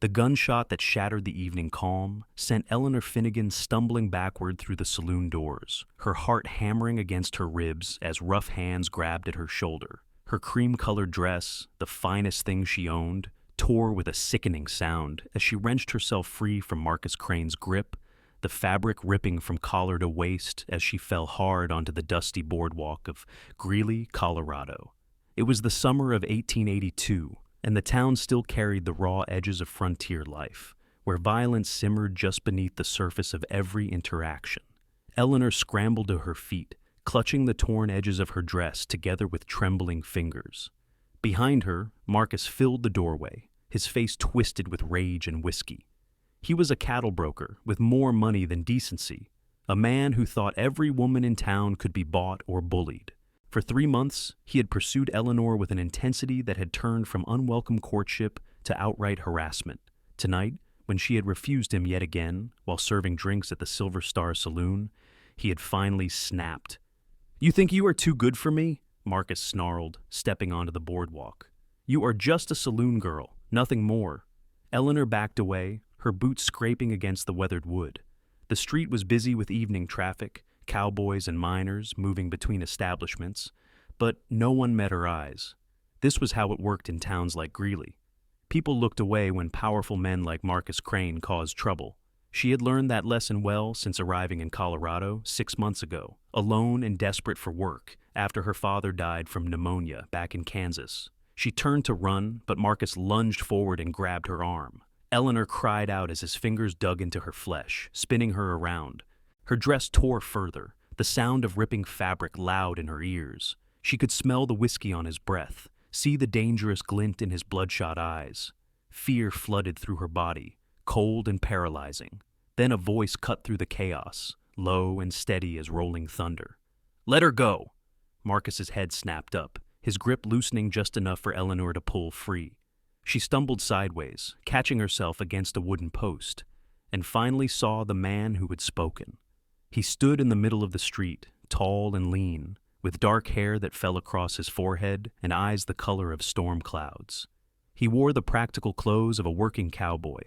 The gunshot that shattered the evening calm sent Eleanor Finnegan stumbling backward through the saloon doors, her heart hammering against her ribs as rough hands grabbed at her shoulder. Her cream-colored dress, the finest thing she owned, tore with a sickening sound as she wrenched herself free from Marcus Crane's grip, the fabric ripping from collar to waist as she fell hard onto the dusty boardwalk of Greeley, Colorado. It was the summer of 1882, and the town still carried the raw edges of frontier life, where violence simmered just beneath the surface of every interaction. Eleanor scrambled to her feet, clutching the torn edges of her dress together with trembling fingers. Behind her, Marcus filled the doorway, his face twisted with rage and whiskey. He was a cattle broker with more money than decency, a man who thought every woman in town could be bought or bullied. For 3 months, he had pursued Eleanor with an intensity that had turned from unwelcome courtship to outright harassment. Tonight, when she had refused him yet again, while serving drinks at the Silver Star Saloon, he had finally snapped. "You think you are too good for me?" Marcus snarled, stepping onto the boardwalk. "You are just a saloon girl, nothing more." Eleanor backed away, her boots scraping against the weathered wood. The street was busy with evening traffic, cowboys and miners moving between establishments, but no one met her eyes. This was how it worked in towns like Greeley. People looked away when powerful men like Marcus Crane caused trouble. She had learned that lesson well since arriving in Colorado 6 months ago, alone and desperate for work, after her father died from pneumonia back in Kansas. She turned to run, but Marcus lunged forward and grabbed her arm. Eleanor cried out as his fingers dug into her flesh, spinning her around. Her dress tore further, the sound of ripping fabric loud in her ears. She could smell the whiskey on his breath, see the dangerous glint in his bloodshot eyes. Fear flooded through her body, cold and paralyzing. Then a voice cut through the chaos, low and steady as rolling thunder. "Let her go!" Marcus's head snapped up, his grip loosening just enough for Eleanor to pull free. She stumbled sideways, catching herself against a wooden post, and finally saw the man who had spoken. He stood in the middle of the street, tall and lean, with dark hair that fell across his forehead and eyes the color of storm clouds. He wore the practical clothes of a working cowboy,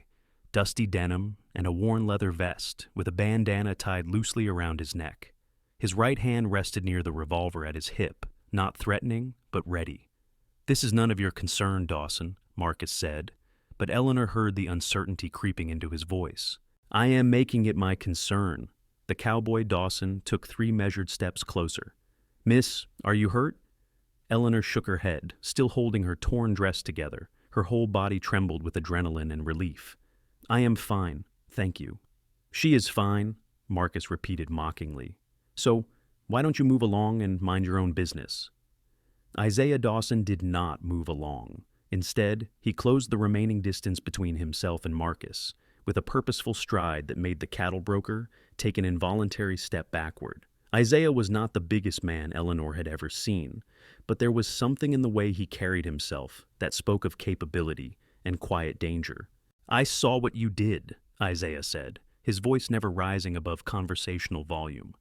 dusty denim and a worn leather vest with a bandana tied loosely around his neck. His right hand rested near the revolver at his hip, not threatening, but ready. "This is none of your concern, Dawson," Marcus said, but Eleanor heard the uncertainty creeping into his voice. "I am making it my concern." The cowboy Dawson took 3 measured steps closer. "Miss, are you hurt?" Eleanor shook her head, still holding her torn dress together. Her whole body trembled with adrenaline and relief. "I am fine, thank you." "She is fine," Marcus repeated mockingly. "So, why don't you move along and mind your own business?" Isaiah Dawson did not move along. Instead, he closed the remaining distance between himself and Marcus, with a purposeful stride that made the cattle broker take an involuntary step backward. Isaiah was not the biggest man Eleanor had ever seen, but there was something in the way he carried himself that spoke of capability and quiet danger. "I saw what you did," Isaiah said, his voice never rising above conversational volume.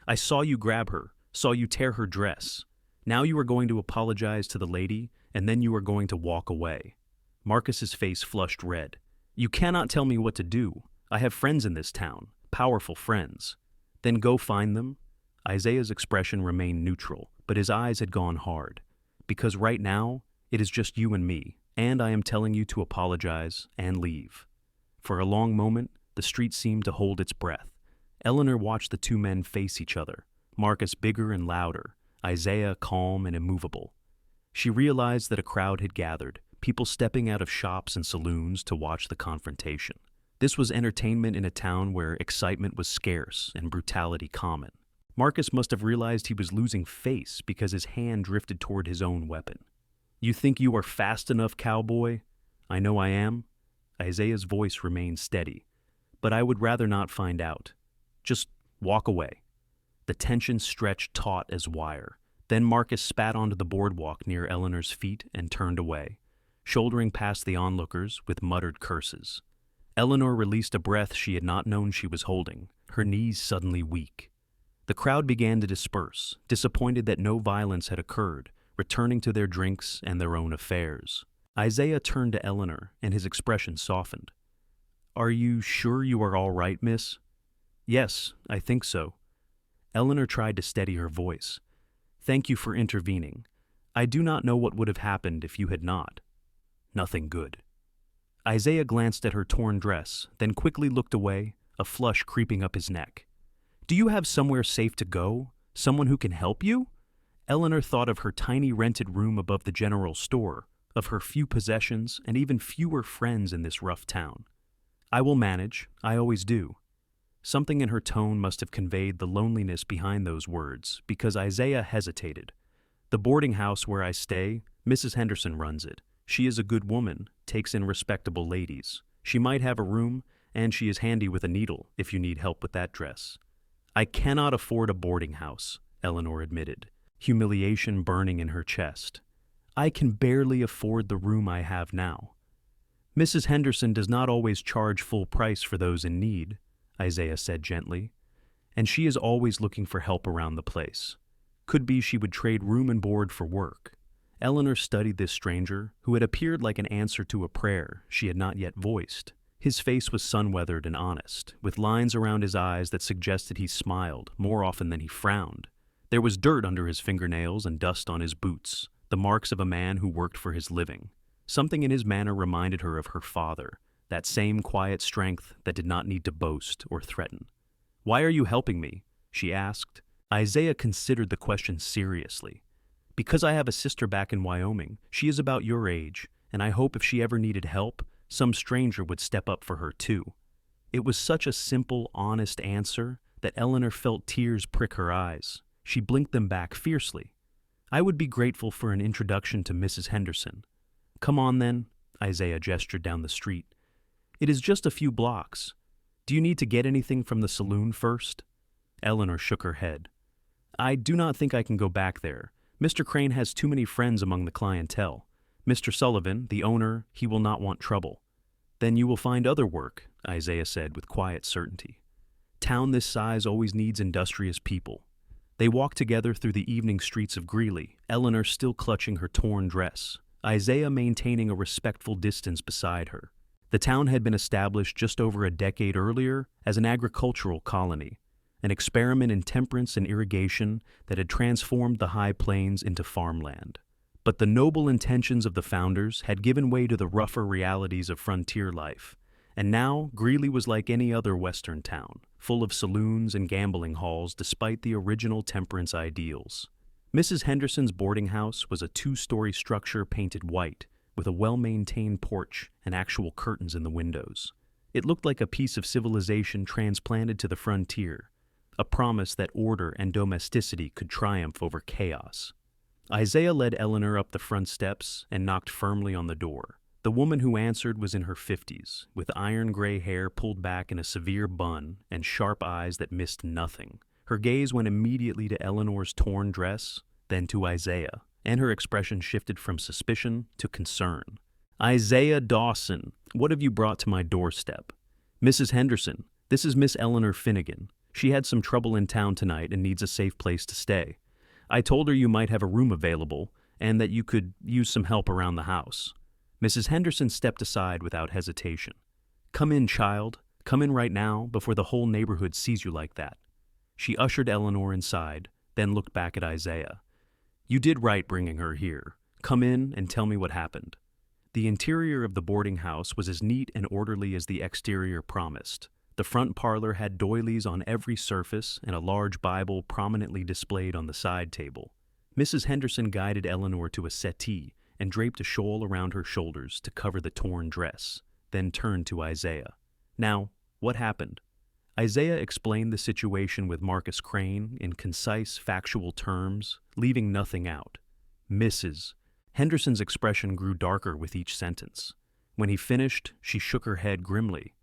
"I saw you grab her, saw you tear her dress. Now you are going to apologize to the lady, and then you are going to walk away." Marcus's face flushed red. "You cannot tell me what to do. I have friends in this town, powerful friends." "Then go find them." Isaiah's expression remained neutral, but his eyes had gone hard. "Because right now, it is just you and me, and I am telling you to apologize and leave." For a long moment, the street seemed to hold its breath. Eleanor watched the 2 men face each other, Marcus bigger and louder, Isaiah calm and immovable. She realized that a crowd had gathered, people stepping out of shops and saloons to watch the confrontation. This was entertainment in a town where excitement was scarce and brutality common. Marcus must have realized he was losing face because his hand drifted toward his own weapon. "You think you are fast enough, cowboy?" "I know I am." Isaiah's voice remained steady. "But I would rather not find out. Just walk away." The tension stretched taut as wire. Then Marcus spat onto the boardwalk near Eleanor's feet and turned away, shouldering past the onlookers with muttered curses. Eleanor released a breath she had not known she was holding, her knees suddenly weak. The crowd began to disperse, disappointed that no violence had occurred, returning to their drinks and their own affairs. Isaiah turned to Eleanor, and his expression softened. "Are you sure you are all right, miss?" "Yes, I think so." Eleanor tried to steady her voice. "Thank you for intervening. I do not know what would have happened if you had not." "Nothing good." Isaiah glanced at her torn dress, then quickly looked away, a flush creeping up his neck. "Do you have somewhere safe to go? Someone who can help you?" Eleanor thought of her tiny rented room above the general store, of her few possessions and even fewer friends in this rough town. "I will manage, I always do." Something in her tone must have conveyed the loneliness behind those words, because Isaiah hesitated. "The boarding house where I stay, Mrs. Henderson runs it. She is a good woman, takes in respectable ladies. She might have a room, and she is handy with a needle if you need help with that dress." "I cannot afford a boarding house," Eleanor admitted, humiliation burning in her chest. "I can barely afford the room I have now." "Mrs. Henderson does not always charge full price for those in need," Isaiah said gently, "and she is always looking for help around the place. Could be she would trade room and board for work." Eleanor studied this stranger, who had appeared like an answer to a prayer she had not yet voiced. His face was sun-weathered and honest, with lines around his eyes that suggested he smiled more often than he frowned. There was dirt under his fingernails and dust on his boots, the marks of a man who worked for his living. Something in his manner reminded her of her father, that same quiet strength that did not need to boast or threaten. "Why are you helping me?" she asked. Isaiah considered the question seriously. "Because I have a sister back in Wyoming. She is about your age, and I hope if she ever needed help, some stranger would step up for her too." It was such a simple, honest answer that Eleanor felt tears prick her eyes. She blinked them back fiercely. "I would be grateful for an introduction to Mrs. Henderson." "Come on then," Isaiah gestured down the street. "It is just a few blocks. Do you need to get anything from the saloon first?" Eleanor shook her head. "I do not think I can go back there. Mr. Crane has too many friends among the clientele. Mr. Sullivan, the owner, he will not want trouble." "Then you will find other work," Isaiah said with quiet certainty. "Town this size always needs industrious people." They walked together through the evening streets of Greeley, Eleanor still clutching her torn dress, Isaiah maintaining a respectful distance beside her. The town had been established just over a decade earlier as an agricultural colony, an experiment in temperance and irrigation that had transformed the high plains into farmland. But the noble intentions of the founders had given way to the rougher realities of frontier life, and now Greeley was like any other western town, full of saloons and gambling halls despite the original temperance ideals. Mrs. Henderson's boarding house was a two-story structure painted white, with a well-maintained porch and actual curtains in the windows. It looked like a piece of civilization transplanted to the frontier, a promise that order and domesticity could triumph over chaos. Isaiah led Eleanor up the front steps and knocked firmly on the door. The woman who answered was in her 50s, with iron-gray hair pulled back in a severe bun and sharp eyes that missed nothing. Her gaze went immediately to Eleanor's torn dress, then to Isaiah, and her expression shifted from suspicion to concern. "Isaiah Dawson, what have you brought to my doorstep?" "Mrs. Henderson, this is Miss Eleanor Finnegan. She had some trouble in town tonight and needs a safe place to stay. I told her you might have a room available and that you could use some help around the house." Mrs. Henderson stepped aside without hesitation. "Come in, child. Come in right now before the whole neighborhood sees you like that." She ushered Eleanor inside, then looked back at Isaiah. "You did right bringing her here. Come in and tell me what happened." The interior of the boarding house was as neat and orderly as the exterior promised. The front parlor had doilies on every surface and a large Bible prominently displayed on the side table. Mrs. Henderson guided Eleanor to a settee and draped a shawl around her shoulders to cover the torn dress, then turned to Isaiah. "Now, what happened?" Isaiah explained the situation with Marcus Crane in concise, factual terms, leaving nothing out. "Mrs." Henderson's expression grew darker with each sentence. When he finished, she shook her head grimly.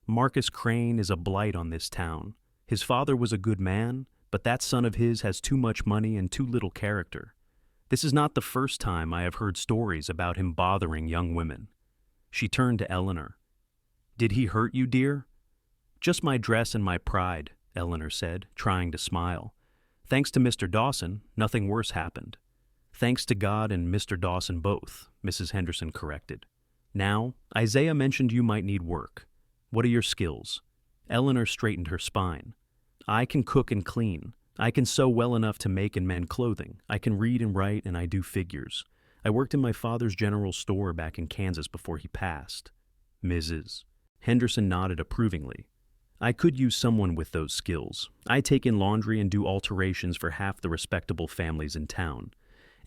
"Marcus Crane is a blight on this town. His father was a good man, but that son of his has too much money and too little character. This is not the first time I have heard stories about him bothering young women." She turned to Eleanor. "Did he hurt you, dear?" "Just my dress and my pride," Eleanor said, trying to smile. "Thanks to Mr. Dawson, nothing worse happened." Thanks to God and Mr. Dawson both, Mrs. Henderson corrected. Now, Isaiah mentioned you might need work. What are your skills? Eleanor straightened her spine. I can cook and clean. I can sew well enough to make and mend clothing. I can read and write, and I do figures. I worked in my father's general store back in Kansas before he passed. Mrs. Henderson nodded approvingly. I could use someone with those skills. I take in laundry and do alterations for half the respectable families in town.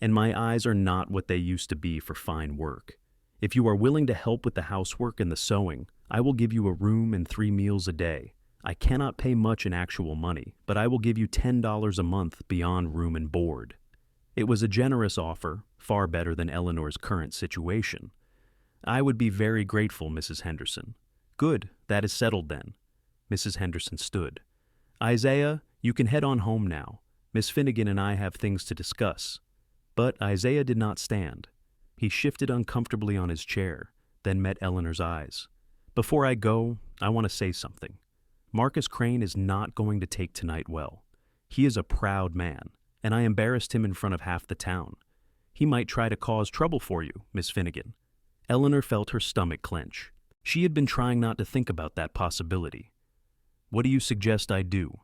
And my eyes are not what they used to be for fine work. If you are willing to help with the housework and the sewing, I will give you a room and 3 meals a day. I cannot pay much in actual money, but I will give you $10 a month beyond room and board. It was a generous offer, far better than Eleanor's current situation. I would be very grateful, Mrs. Henderson. Good, that is settled then. Mrs. Henderson stood. Isaiah, you can head on home now. Miss Finnegan and I have things to discuss. But Isaiah did not stand. He shifted uncomfortably on his chair, then met Eleanor's eyes. Before I go, I want to say something. Marcus Crane is not going to take tonight well. He is a proud man, and I embarrassed him in front of half the town. He might try to cause trouble for you, Miss Finnegan. Eleanor felt her stomach clench. She had been trying not to think about that possibility. What do you suggest I do?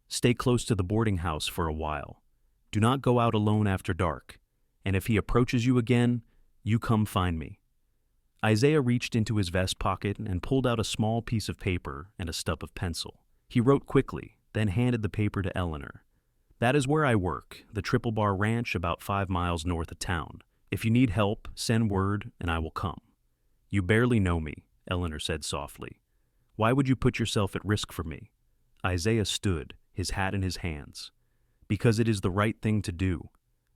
Stay close to the boarding house for a while. Do not go out alone after dark, and if he approaches you again, you come find me. Isaiah reached into his vest pocket and pulled out a small piece of paper and a stub of pencil. He wrote quickly, then handed the paper to Eleanor. That is where I work, the Triple Bar Ranch about 5 miles north of town. If you need help, send word and I will come. You barely know me, Eleanor said softly. Why would you put yourself at risk for me? Isaiah stood, his hat in his hands. Because it is the right thing to do,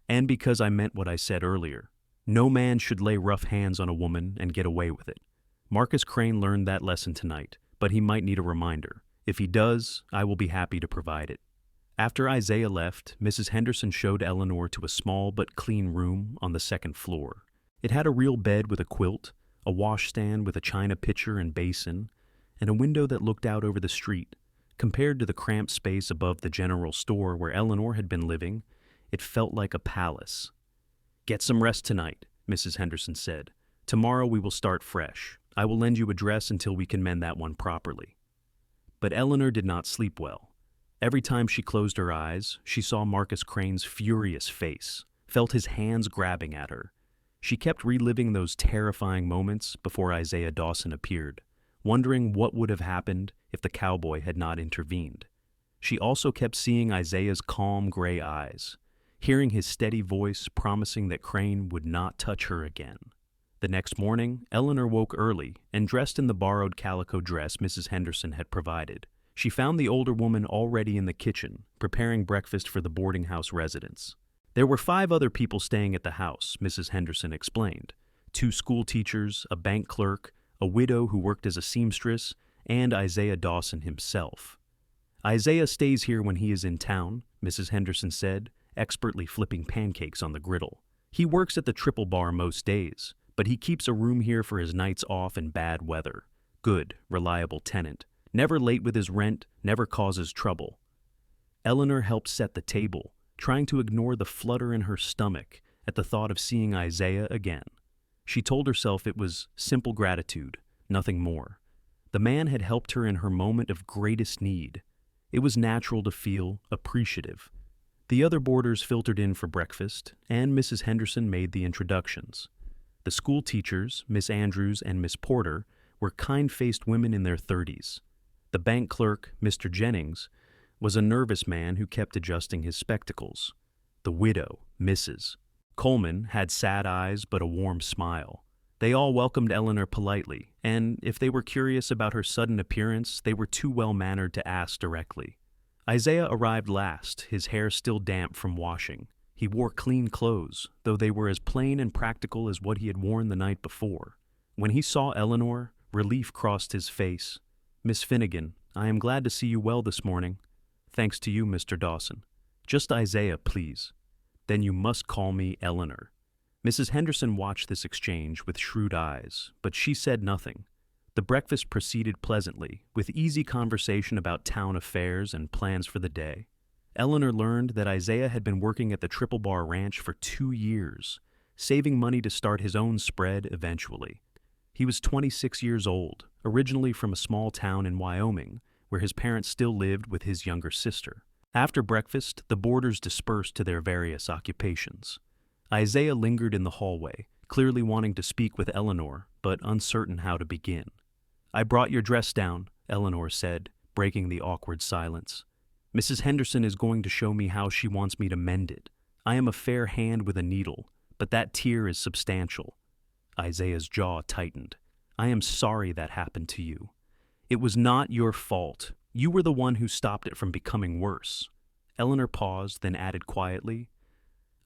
and because I meant what I said earlier. No man should lay rough hands on a woman and get away with it. Marcus Crane learned that lesson tonight, but he might need a reminder. If he does, I will be happy to provide it. After Isaiah left, Mrs. Henderson showed Eleanor to a small but clean room on the 2nd floor. It had a real bed with a quilt, a washstand with a china pitcher and basin, and a window that looked out over the street. Compared to the cramped space above the general store where Eleanor had been living, it felt like a palace. Get some rest tonight, Mrs. Henderson said. Tomorrow we will start fresh. I will lend you a dress until we can mend that one properly. But Eleanor did not sleep well. Every time she closed her eyes, she saw Marcus Crane's furious face, felt his hands grabbing at her. She kept reliving those terrifying moments before Isaiah Dawson appeared, wondering what would have happened if the cowboy had not intervened. She also kept seeing Isaiah's calm gray eyes, hearing his steady voice promising that Crane would not touch her again. The next morning, Eleanor woke early and dressed in the borrowed calico dress Mrs. Henderson had provided. She found the older woman already in the kitchen, preparing breakfast for the boarding house residents. There were 5 other people staying at the house, Mrs. Henderson explained. 2 school teachers, a bank clerk, a widow who worked as a seamstress, and Isaiah Dawson himself. Isaiah stays here when he is in town, Mrs. Henderson said, expertly flipping pancakes on the griddle. He works at the Triple Bar most days, but he keeps a room here for his nights off in bad weather. Good, reliable tenant. Never late with his rent, never causes trouble. Eleanor helped set the table, trying to ignore the flutter in her stomach at the thought of seeing Isaiah again. She told herself it was simple gratitude, nothing more. The man had helped her in her moment of greatest need. It was natural to feel appreciative. The other boarders filtered in for breakfast, and Mrs. Henderson made the introductions. The school teachers, Miss Andrews and Miss Porter, were kind-faced women in their 30s. The bank clerk, Mr. Jennings, was a nervous man who kept adjusting his spectacles. The widow, Mrs. Coleman, had sad eyes but a warm smile. They all welcomed Eleanor politely, and if they were curious about her sudden appearance, they were too well-mannered to ask directly. Isaiah arrived last, his hair still damp from washing. He wore clean clothes, though they were as plain and practical as what he had worn the night before. When he saw Eleanor, relief crossed his face. Miss Finnegan, I am glad to see you well this morning. Thanks to you, Mr. Dawson. Just Isaiah, please. Then you must call me Eleanor. Mrs. Henderson watched this exchange with shrewd eyes, but she said nothing. The breakfast proceeded pleasantly, with easy conversation about town affairs and plans for the day. Eleanor learned that Isaiah had been working at the Triple Bar Ranch for 2 years, saving money to start his own spread eventually. He was 26 years old, originally from a small town in Wyoming, where his parents still lived with his younger sister. After breakfast, the boarders dispersed to their various occupations. Isaiah lingered in the hallway, clearly wanting to speak with Eleanor, but uncertain how to begin. "I brought your dress down," Eleanor said, breaking the awkward silence. "Mrs. Henderson is going to show me how she wants me to mend it. I am a fair hand with a needle, but that tear is substantial." Isaiah's jaw tightened. "I am sorry that happened to you. It was not your fault. You were the one who stopped it from becoming worse." Eleanor paused, then added quietly,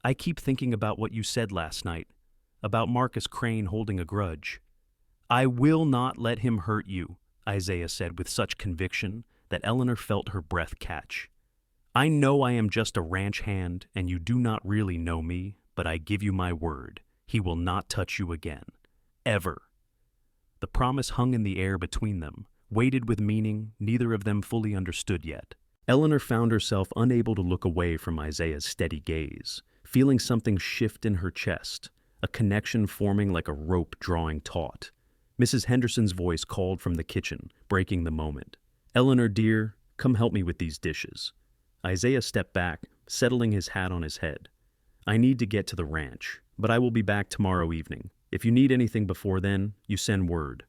"I keep thinking about what you said last night, about Marcus Crane holding a grudge." "I will not let him hurt you," Isaiah said with such conviction that Eleanor felt her breath catch. "I know I am just a ranch hand, and you do not really know me, but I give you my word, he will not touch you again. Ever." The promise hung in the air between them, weighted with meaning neither of them fully understood yet. Eleanor found herself unable to look away from Isaiah's steady gaze, feeling something shift in her chest, a connection forming like a rope drawing taut. Mrs. Henderson's voice called from the kitchen, breaking the moment. "Eleanor, dear, come help me with these dishes." Isaiah stepped back, settling his hat on his head. "I need to get to the ranch, but I will be back tomorrow evening. If you need anything before then, you send word."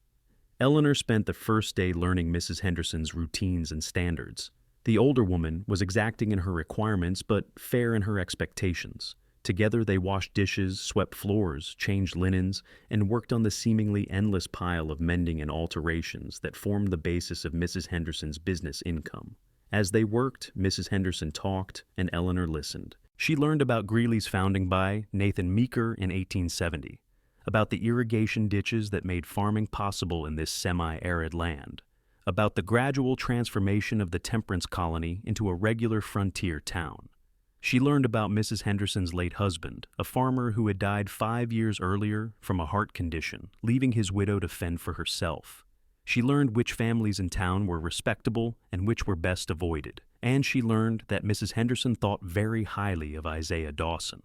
Eleanor spent the first day learning Mrs. Henderson's routines and standards. The older woman was exacting in her requirements but fair in her expectations. Together they washed dishes, swept floors, changed linens, and worked on the seemingly endless pile of mending and alterations that formed the basis of Mrs. Henderson's business income. As they worked, Mrs. Henderson talked, and Eleanor listened. She learned about Greeley's founding by Nathan Meeker in 1870, about the irrigation ditches that made farming possible in this semi-arid land, about the gradual transformation of the temperance colony into a regular frontier town. She learned about Mrs. Henderson's late husband, a farmer who had died 5 years earlier from a heart condition, leaving his widow to fend for herself. She learned which families in town were respectable and which were best avoided, and she learned that Mrs. Henderson thought very highly of Isaiah Dawson.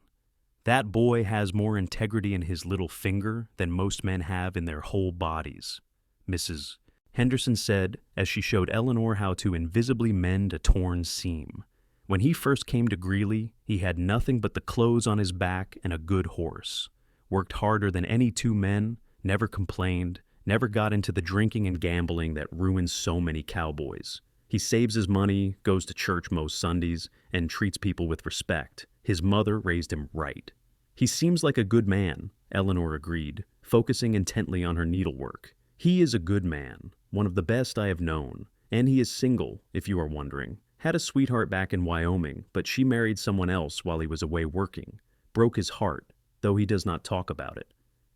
"That boy has more integrity in his little finger than most men have in their whole bodies," Mrs. Henderson said as she showed Eleanor how to invisibly mend a torn seam. "When he first came to Greeley, he had nothing but the clothes on his back and a good horse. Worked harder than any 2 men, never complained, never got into the drinking and gambling that ruins so many cowboys. He saves his money, goes to church most Sundays, and treats people with respect. His mother raised him right." "He seems like a good man," Eleanor agreed, focusing intently on her needlework. "He is a good man, one of the best I have known, and he is single, if you are wondering. Had a sweetheart back in Wyoming, but she married someone else while he was away working. Broke his heart, though he does not talk about it."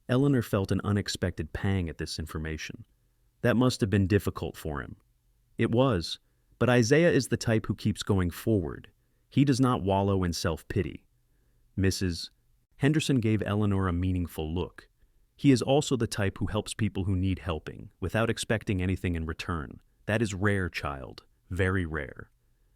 Eleanor felt an unexpected pang at this information. That must have been difficult for him. It was, but Isaiah is the type who keeps going forward. He does not wallow in self-pity. Mrs. Henderson gave Eleanor a meaningful look. "He is also the type who helps people who need helping, without expecting anything in return. That is rare, child, very rare."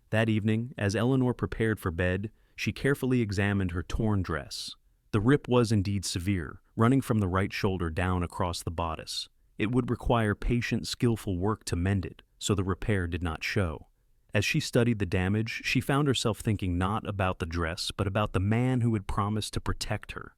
That evening, as Eleanor prepared for bed, she carefully examined her torn dress. The rip was indeed severe, running from the right shoulder down across the bodice. It would require patient, skillful work to mend it, so the repair did not show. As she studied the damage, she found herself thinking not about the dress, but about the man who had promised to protect her.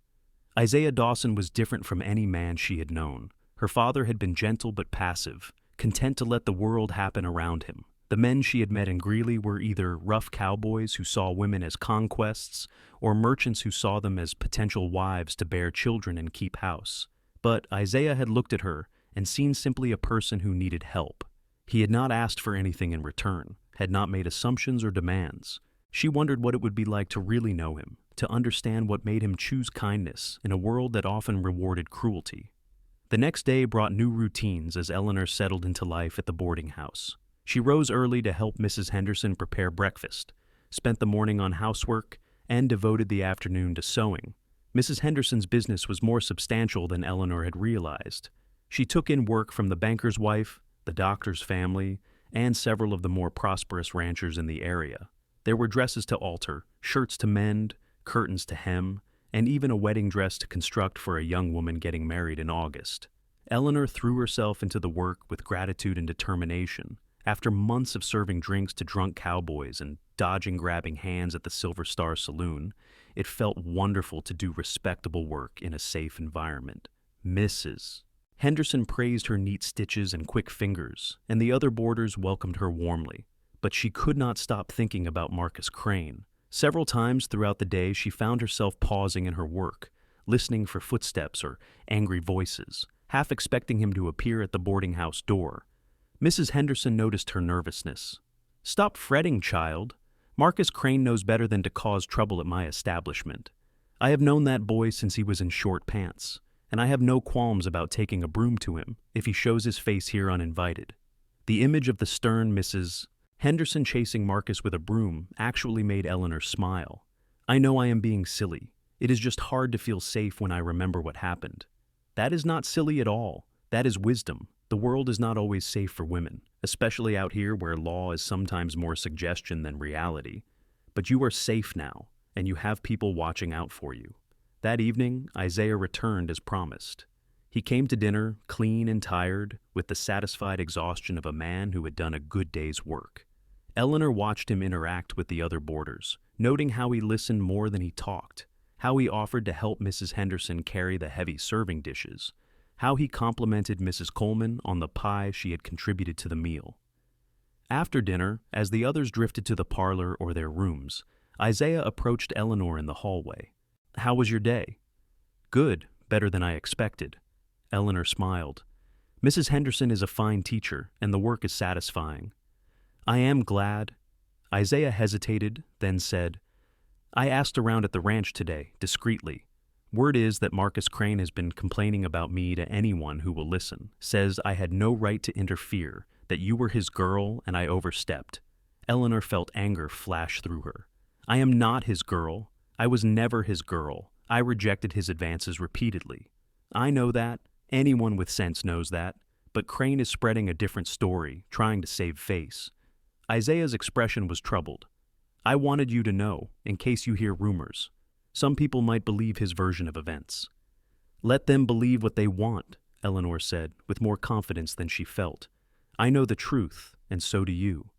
Isaiah Dawson was different from any man she had known. Her father had been gentle but passive, content to let the world happen around him. The men she had met in Greeley were either rough cowboys who saw women as conquests, or merchants who saw them as potential wives to bear children and keep house. But Isaiah had looked at her and seen simply a person who needed help. He had not asked for anything in return, had not made assumptions or demands. She wondered what it would be like to really know him, to understand what made him choose kindness in a world that often rewarded cruelty. The next day brought new routines as Eleanor settled into life at the boarding house. She rose early to help Mrs. Henderson prepare breakfast, spent the morning on housework, and devoted the afternoon to sewing. Mrs. Henderson's business was more substantial than Eleanor had realized. She took in work from the banker's wife, the doctor's family, and several of the more prosperous ranchers in the area. There were dresses to alter, shirts to mend, curtains to hem, and even a wedding dress to construct for a young woman getting married in August. Eleanor threw herself into the work with gratitude and determination. After months of serving drinks to drunk cowboys and dodging grabbing hands at the Silver Star Saloon, it felt wonderful to do respectable work in a safe environment. Mrs. Henderson praised her neat stitches and quick fingers, and the other boarders welcomed her warmly. But she could not stop thinking about Marcus Crane. Several times throughout the day, she found herself pausing in her work, listening for footsteps or angry voices, half expecting him to appear at the boarding house door. Mrs. Henderson noticed her nervousness. "Stop fretting, child. Marcus Crane knows better than to cause trouble at my establishment. I have known that boy since he was in short pants, and I have no qualms about taking a broom to him if he shows his face here uninvited." The image of the stern Mrs. Henderson chasing Marcus with a broom actually made Eleanor smile. "I know I am being silly. It is just hard to feel safe when I remember what happened." "That is not silly at all. That is wisdom. The world is not always safe for women, especially out here where law is sometimes more suggestion than reality. But you are safe now, and you have people watching out for you." That evening, Isaiah returned as promised. He came to dinner, clean and tired, with the satisfied exhaustion of a man who had done a good day's work. Eleanor watched him interact with the other boarders, noting how he listened more than he talked, how he offered to help Mrs. Henderson carry the heavy serving dishes, how he complimented Mrs. Coleman on the pie she had contributed to the meal. After dinner, as the others drifted to the parlor or their rooms, Isaiah approached Eleanor in the hallway. "How was your day?" "Good, better than I expected." Eleanor smiled. "Mrs. Henderson is a fine teacher, and the work is satisfying." "I am glad." Isaiah hesitated, then said, "I asked around at the ranch today, discreetly. Word is that Marcus Crane has been complaining about me to anyone who will listen, says I had no right to interfere, that you were his girl and I overstepped." Eleanor felt anger flash through her. "I am not his girl. I was never his girl. I rejected his advances repeatedly. I know that. Anyone with sense knows that. But Crane is spreading a different story, trying to save face." Isaiah's expression was troubled. "I wanted you to know, in case you hear rumors. Some people might believe his version of events." "Let them believe what they want," Eleanor said, with more confidence than she felt. "I know the truth, and so do you.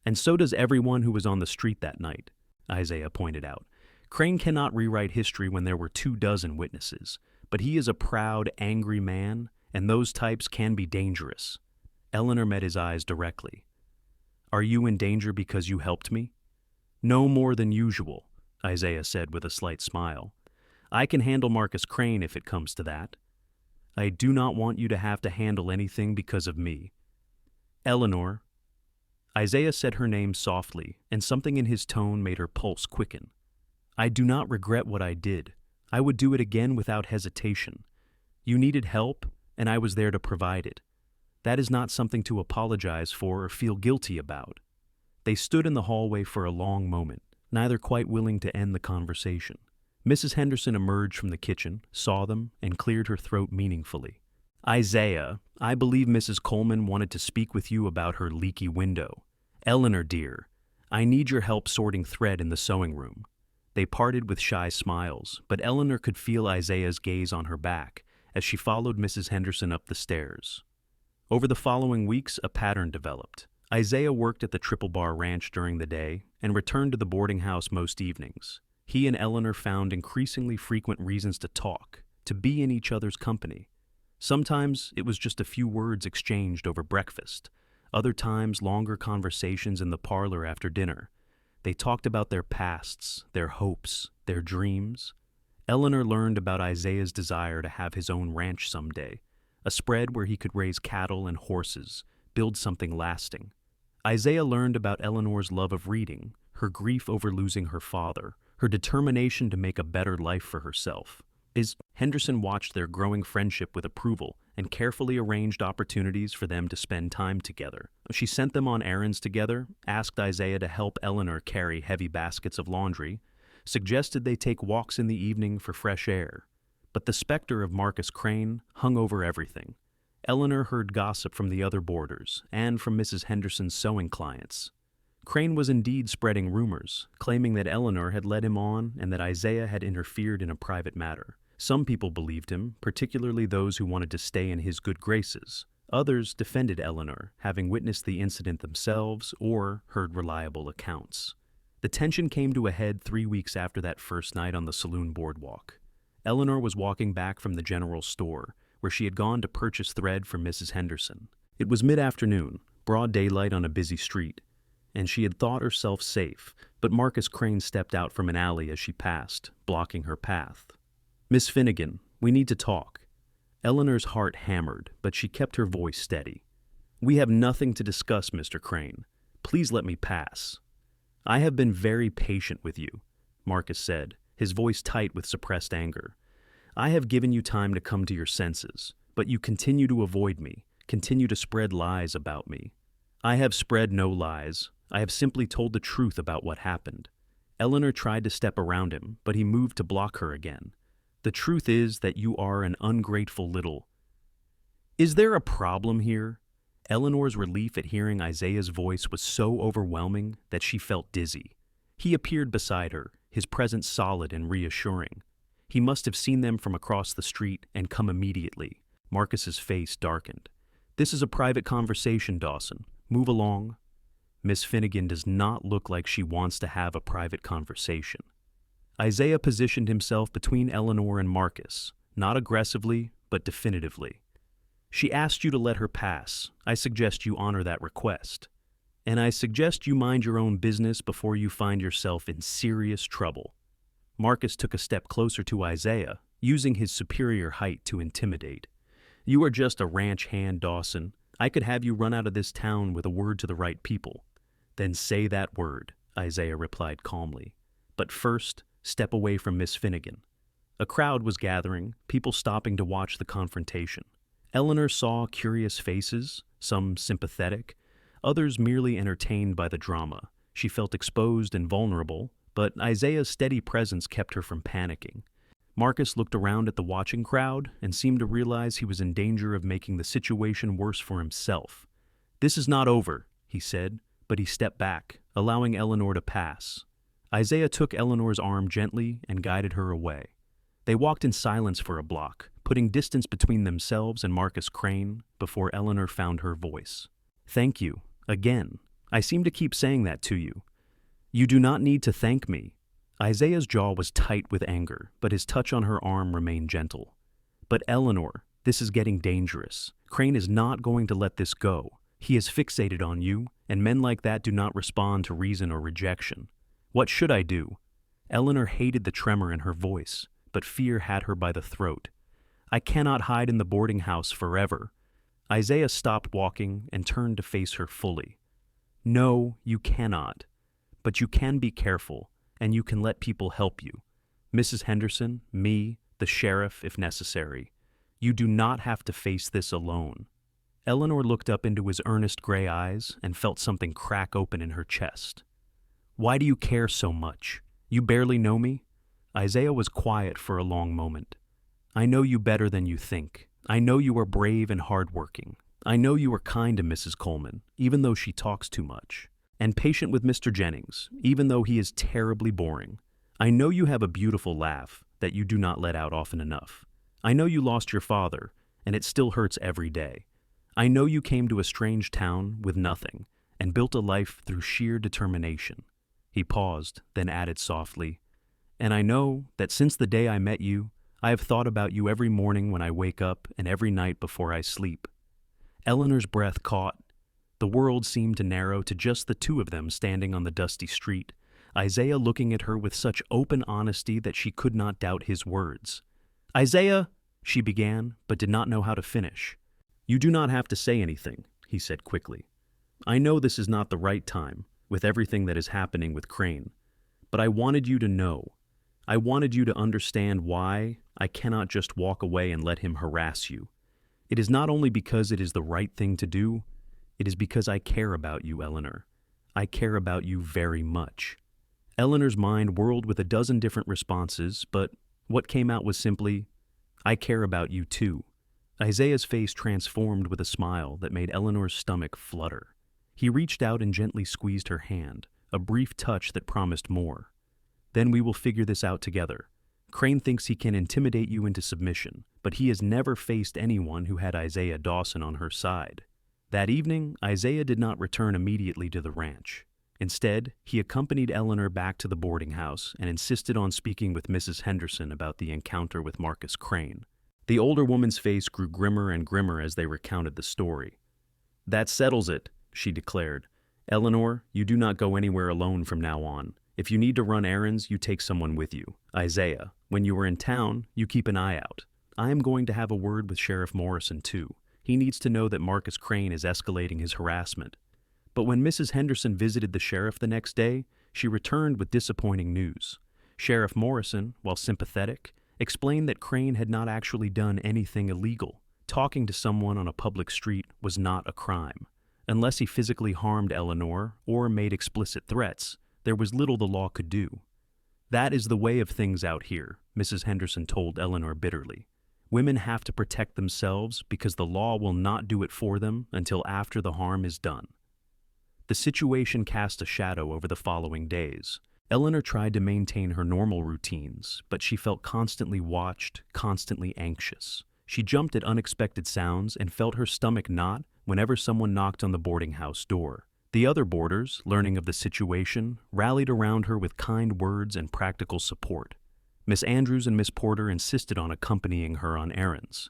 And so does everyone who was on the street that night," Isaiah pointed out. "Crane cannot rewrite history when there were 24 witnesses, but he is a proud, angry man, and those types can be dangerous." Eleanor met his eyes directly. "Are you in danger because you helped me?" "No more than usual," Isaiah said with a slight smile. "I can handle Marcus Crane if it comes to that. I do not want you to have to handle anything because of me." "Eleanor." Isaiah said her name softly, and something in his tone made her pulse quicken. "I do not regret what I did. I would do it again without hesitation. You needed help, and I was there to provide it. That is not something to apologize for or feel guilty about." They stood in the hallway for a long moment, neither quite willing to end the conversation. Mrs. Henderson emerged from the kitchen, saw them, and cleared her throat meaningfully. "Isaiah, I believe Mrs. Coleman wanted to speak with you about her leaky window. Eleanor, dear, I need your help sorting thread in the sewing room." They parted with shy smiles, but Eleanor could feel Isaiah's gaze on her back as she followed Mrs. Henderson up the stairs. Over the following weeks, a pattern developed. Isaiah worked at the Triple Bar Ranch during the day and returned to the boarding house most evenings. He and Eleanor found increasingly frequent reasons to talk, to be in each other's company. Sometimes it was just a few words exchanged over breakfast. Other times, longer conversations in the parlor after dinner. They talked about their pasts, their hopes, their dreams. Eleanor learned about Isaiah's desire to have his own ranch someday, a spread where he could raise cattle and horses, build something lasting. Isaiah learned about Eleanor's love of reading, her grief over losing her father, her determination to make a better life for herself. Henderson watched their growing friendship with approval and carefully arranged opportunities for them to spend time together. She sent them on errands together, asked Isaiah to help Eleanor carry heavy baskets of laundry, suggested they take walks in the evening for fresh air. But the specter of Marcus Crane hung over everything. Eleanor heard gossip from the other boarders and from Mrs. Henderson's sewing clients. Crane was indeed spreading rumors, claiming that Eleanor had led him on and that Isaiah had interfered in a private matter. Some people believed him, particularly those who wanted to stay in his good graces. Others defended Eleanor, having witnessed the incident themselves or heard reliable accounts. The tension came to a head 3 weeks after that first night on the saloon boardwalk. Eleanor was walking back from the general store, where she had gone to purchase thread for Mrs. Henderson. It was mid-afternoon, broad daylight on a busy street, and she had thought herself safe, but Marcus Crane stepped out from an alley as she passed, blocking her path. "Miss Finnegan, we need to talk." Eleanor's heart hammered, but she kept her voice steady. "We have nothing to discuss, Mr. Crane. Please let me pass." "I have been very patient with you," Marcus said, his voice tight with suppressed anger. "I have given you time to come to your senses, but you continue to avoid me, continue to spread lies about me." "I have spread no lies. I have simply told the truth about what happened." Eleanor tried to step around him, but he moved to block her again. "The truth is that you are an ungrateful little—" "Is there a problem here?" Eleanor's relief at hearing Isaiah's voice was so overwhelming that she felt dizzy. He appeared beside her, his presence solid and reassuring. He must have seen them from across the street and come immediately. Marcus's face darkened. "This is a private conversation, Dawson. Move along." Miss Finnegan does not look like she wants to have a private conversation. Isaiah positioned himself between Eleanor and Marcus, not aggressively, but definitively. "She asked you to let her pass. I suggest you honor that request. And I suggest you mind your own business before you find yourself in serious trouble." Marcus took a step closer to Isaiah, using his superior height to intimidate. "You are just a ranch hand, Dawson. I could have you run out of this town with a word to the right people." "Then say that word," Isaiah replied calmly. "But first, step away from Miss Finnegan." A crowd was gathering, people stopping to watch the confrontation. Eleanor saw curious faces, some sympathetic, others merely entertained by the drama. She felt exposed and vulnerable, but Isaiah's steady presence kept her from panicking. Marcus looked around at the watching crowd and seemed to realize he was in danger of making the situation worse for himself. "This is not over," he said, but he stepped back, allowing Eleanor to pass. Isaiah took Eleanor's arm gently and guided her away. They walked in silence for a block, putting distance between themselves and Marcus Crane before Eleanor found her voice. "Thank you, again. I seem to keep saying that to you." "You do not need to thank me." Isaiah's jaw was tight with anger, but his touch on her arm remained gentle. "But Eleanor, this is getting dangerous. Crane is not going to let this go. He is fixated on you, and men like that do not respond to reason or rejection. What should I do?" Eleanor hated the tremor in her voice, but fear had her by the throat. "I cannot hide in the boarding house forever." Isaiah stopped walking and turned to face her fully. "No, you cannot. But you can be careful, and you can let people help you. Mrs. Henderson, me, the sheriff, if necessary. You do not have to face this alone." Eleanor looked up into his earnest gray eyes and felt something crack open in her chest. "Why do you care so much? You barely know me?" Isaiah was quiet for a long moment. "I know you better than you think. I know you are brave and hardworking. I know you are kind to Mrs. Coleman, even though she talks too much, and patient with Mr. Jennings, even though he is terribly boring. I know you have a beautiful laugh that you do not let out often enough. I know you lost your father, and it still hurts every day. I know you came to a strange town with nothing and built a life through sheer determination." He paused, then added softly, "And I know that since the day I met you, I have thought about you every morning when I wake up and every night before I sleep." Eleanor's breath caught. The world seemed to narrow to just the two of them standing on the dusty street, Isaiah looking at her with such open honesty that she could not doubt his words. "Isaiah," she began, but did not know how to finish. "You do not have to say anything," he said quickly. "I know this is not the right time, with everything that is happening with Crane, but I wanted you to know. I wanted you to understand why I cannot just walk away and let him harass you. It is not only because it is the right thing to do, it is because I care about you, Eleanor. I care about you very much." Eleanor's mind whirled with a dozen different responses, but what came out was simply, "I care about you too." Isaiah's face transformed with a smile that made Eleanor's stomach flutter. He reached out and gently squeezed her hand, a brief touch that promised more. Then we will figure this out together. Crane thinks he can intimidate you into submission, but he has never faced anyone who had Isaiah Dawson on her side. That evening, Isaiah did not return immediately to the ranch. Instead, he accompanied Eleanor back to the boarding house and insisted on speaking with Mrs. Henderson about the encounter with Marcus Crane. The older woman's face grew grimmer and grimmer as they recounted the story. "That settles it," she declared. "Eleanor, you do not go anywhere alone from now on. If you need to run errands, you take someone with you. Isaiah, when you are in town, you keep an eye out. I am going to have a word with Sheriff Morrison, too. He needs to know that Marcus Crane is escalating his harassment." But when Mrs. Henderson visited the sheriff the next day, she returned with disappointing news. Sheriff Morrison, while sympathetic, explained that Crane had not actually done anything illegal. Talking to someone on a public street was not a crime. Unless he physically harmed Eleanor or made explicit threats, there was little the law could do. "That is the way of things out here," Mrs. Henderson told Eleanor bitterly. "Women have to protect themselves because the law will not do it for them until after the harm is done." The situation cast a shadow over the following days. Eleanor tried to maintain her normal routines, but she felt constantly watched, constantly anxious. She jumped at unexpected sounds and felt her stomach knot whenever someone knocked on the boarding house door. The other boarders, learning of the situation, rallied around her with kind words and practical support. Miss Andrews and Miss Porter insisted on accompanying her on errands.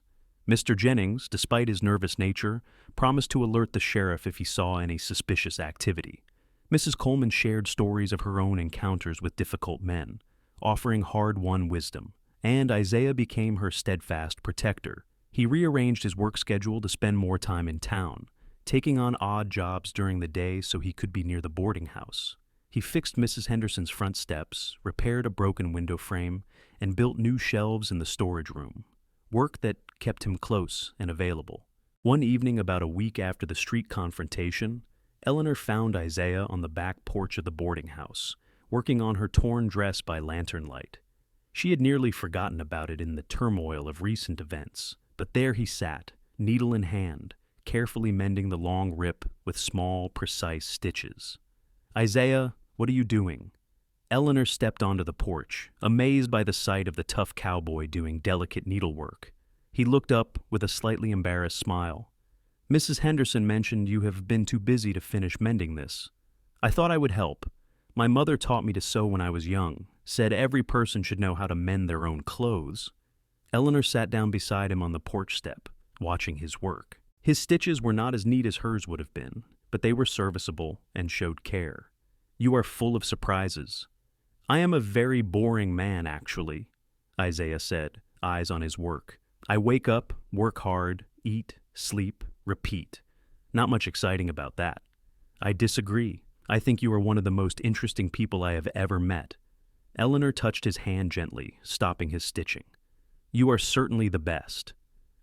Mr. Jennings, despite his nervous nature, promised to alert the sheriff if he saw any suspicious activity. Mrs. Coleman shared stories of her own encounters with difficult men, offering hard-won wisdom, and Isaiah became her steadfast protector. He rearranged his work schedule to spend more time in town, taking on odd jobs during the day so he could be near the boarding house. He fixed Mrs. Henderson's front steps, repaired a broken window frame, and built new shelves in the storage room. Work that kept him close and available. One evening about a week after the street confrontation, Eleanor found Isaiah on the back porch of the boarding house, working on her torn dress by lantern light. She had nearly forgotten about it in the turmoil of recent events, but there he sat, needle in hand, carefully mending the long rip with small, precise stitches. "Isaiah, what are you doing?" Eleanor stepped onto the porch, amazed by the sight of the tough cowboy doing delicate needlework. He looked up with a slightly embarrassed smile. "Mrs. Henderson mentioned you have been too busy to finish mending this. I thought I would help. My mother taught me to sew when I was young, said every person should know how to mend their own clothes." Eleanor sat down beside him on the porch step, watching his work. His stitches were not as neat as hers would have been, but they were serviceable and showed care. "You are full of surprises." "I am a very boring man, actually," Isaiah said, eyes on his work. "I wake up, work hard, eat, sleep, repeat. Not much exciting about that." "I disagree. I think you are one of the most interesting people I have ever met." Eleanor touched his hand gently, stopping his stitching. "You are certainly the best."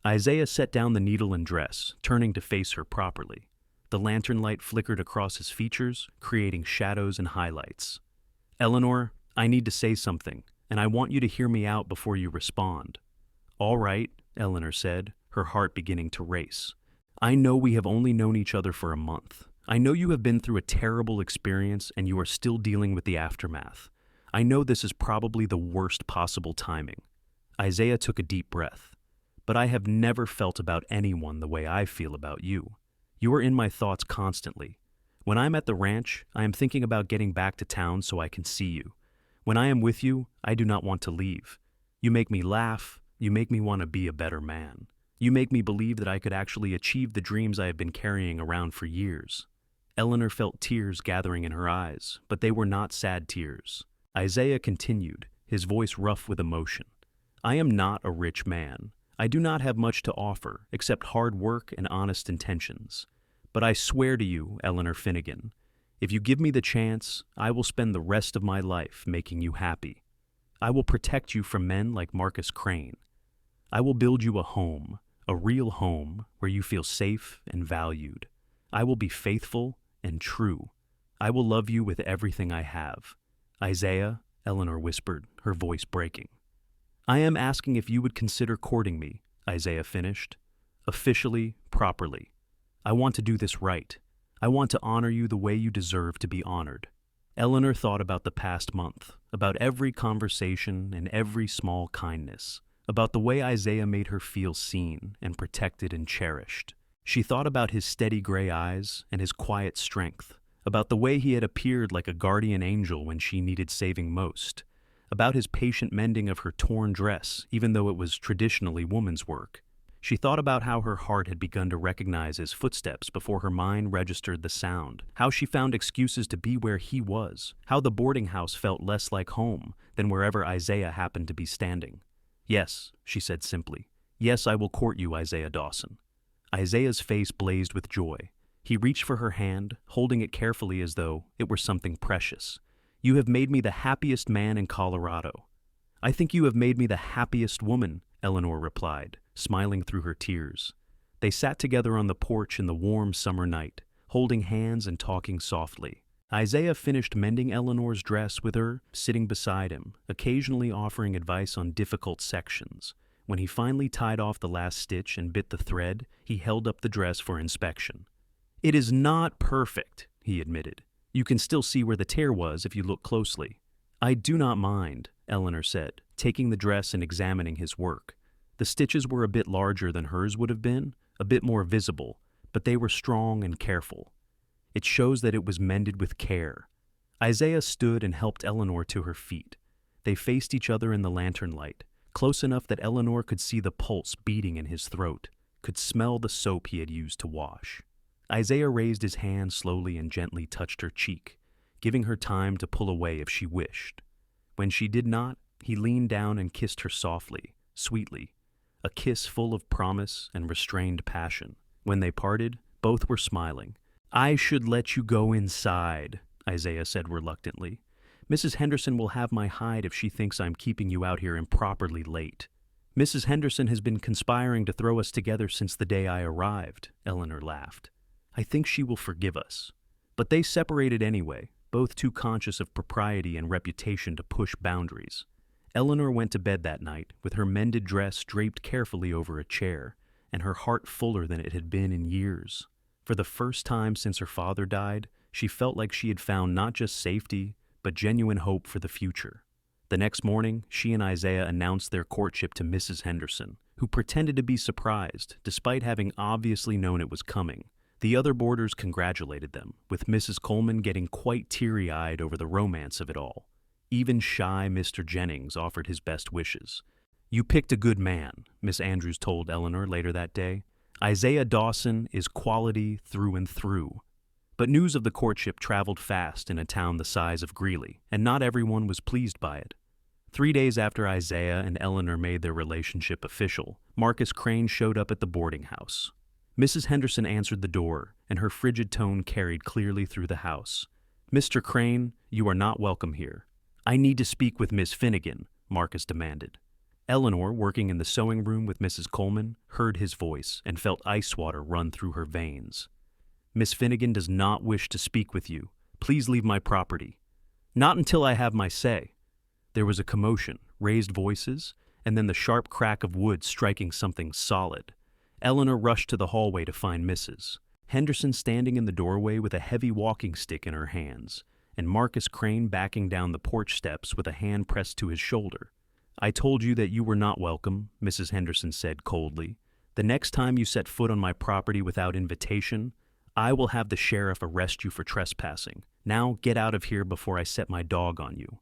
Isaiah set down the needle and dress, turning to face her properly. The lantern light flickered across his features, creating shadows and highlights. "Eleanor, I need to say something, and I want you to hear me out before you respond." "All right," Eleanor said, her heart beginning to race. "I know we have only known each other for a month. I know you have been through a terrible experience and you are still dealing with the aftermath. I know this is probably the worst possible timing." Isaiah took a deep breath. "But I have never felt about anyone the way I feel about you. You are in my thoughts constantly. When I'm at the ranch, I am thinking about getting back to town so I can see you. When I am with you, I do not want to leave. You make me laugh. You make me want to be a better man. You make me believe that I could actually achieve the dreams I have been carrying around for years." Eleanor felt tears gathering in her eyes, but they were not sad tears. Isaiah continued, his voice rough with emotion. "I am not a rich man. I do not have much to offer except hard work and honest intentions. But I swear to you, Eleanor Finnegan, if you give me the chance, I will spend the rest of my life making you happy. I will protect you from men like Marcus Crane. I will build you a home, a real home where you feel safe and valued. I will be faithful and true. I will love you with everything I have." "Isaiah," Eleanor whispered, her voice breaking. "I am asking if you would consider courting me," Isaiah finished. "Officially, properly. I want to do this right. I want to honor you the way you deserve to be honored." Eleanor thought about the past month, about every conversation and every small kindness, about the way Isaiah made her feel seen and protected and cherished. She thought about his steady gray eyes and his quiet strength, about the way he had appeared like a guardian angel when she needed saving most, about his patient mending of her torn dress, even though it was traditionally woman's work. She thought about how her heart had begun to recognize his footsteps before her mind registered the sound, how she found excuses to be where he was, how the boarding house felt less like home than wherever Isaiah happened to be standing. "Yes," she said simply. "Yes, I will court you, Isaiah Dawson." Isaiah's face blazed with joy. He reached for her hand, holding it carefully as though it were something precious. "You have made me the happiest man in Colorado." "I think you have made me the happiest woman," Eleanor replied, smiling through her tears. They sat together on the porch in the warm summer night, holding hands and talking softly. Isaiah finished mending Eleanor's dress with her sitting beside him, occasionally offering advice on difficult sections. When he finally tied off the last stitch and bit the thread, he held up the dress for inspection. "It is not perfect," he admitted. "You can still see where the tear was if you look closely." "I do not mind," Eleanor said, taking the dress and examining his work. The stitches were a bit larger than hers would have been, a bit more visible, but they were strong and careful. It shows that it was mended with care. Isaiah stood and helped Eleanor to her feet. They faced each other in the lantern light, close enough that Eleanor could see the pulse beating in his throat, could smell the soap he had used to wash. Isaiah raised his hand slowly and gently touched her cheek, giving her time to pull away if she wished. When she did not, he leaned down and kissed her softly, sweetly, a kiss full of promise and restrained passion. When they parted, both were smiling. "I should let you go inside," Isaiah said reluctantly. "Mrs. Henderson will have my hide if she thinks I'm keeping you out here improperly late." "Mrs. Henderson has been conspiring to throw us together since the day I arrived," Eleanor laughed. "I think she will forgive us." But they separated anyway, both too conscious of propriety and reputation to push boundaries. Eleanor went to bed that night with her mended dress draped carefully over a chair, and her heart fuller than it had been in years. For the first time since her father died, she felt like she had found not just safety, but genuine hope for the future. The next morning, she and Isaiah announced their courtship to Mrs. Henderson, who pretended to be surprised, despite having obviously known it was coming. The other boarders congratulated them, with Mrs. Coleman getting quite teary-eyed over the romance of it all. Even shy Mr. Jennings offered his best wishes. "You picked a good man," Miss Andrews told Eleanor later that day. "Isaiah Dawson is quality through and through." But news of the courtship traveled fast in a town the size of Greeley, and not everyone was pleased by it. 3 days after Isaiah and Eleanor made their relationship official, Marcus Crane showed up at the boarding house. Mrs. Henderson answered the door, and her frigid tone carried clearly through the house. "Mr. Crane, you are not welcome here." "I need to speak with Miss Finnegan," Marcus demanded. Eleanor, working in the sewing room with Mrs. Coleman, heard his voice and felt ice water run through her veins. "Miss Finnegan does not wish to speak with you. Please leave my property." "Not until I have my say." There was a commotion, raised voices, and then the sharp crack of wood striking something solid. Eleanor rushed to the hallway to find Mrs. Henderson standing in the doorway with a heavy walking stick in her hands, and Marcus Crane backing down the porch steps with a hand pressed to his shoulder. "I told you that you were not welcome," Mrs. Henderson said coldly. "The next time you set foot on my property without invitation, I will have the sheriff arrest you for trespassing. Now get out of here before I set my dog on you."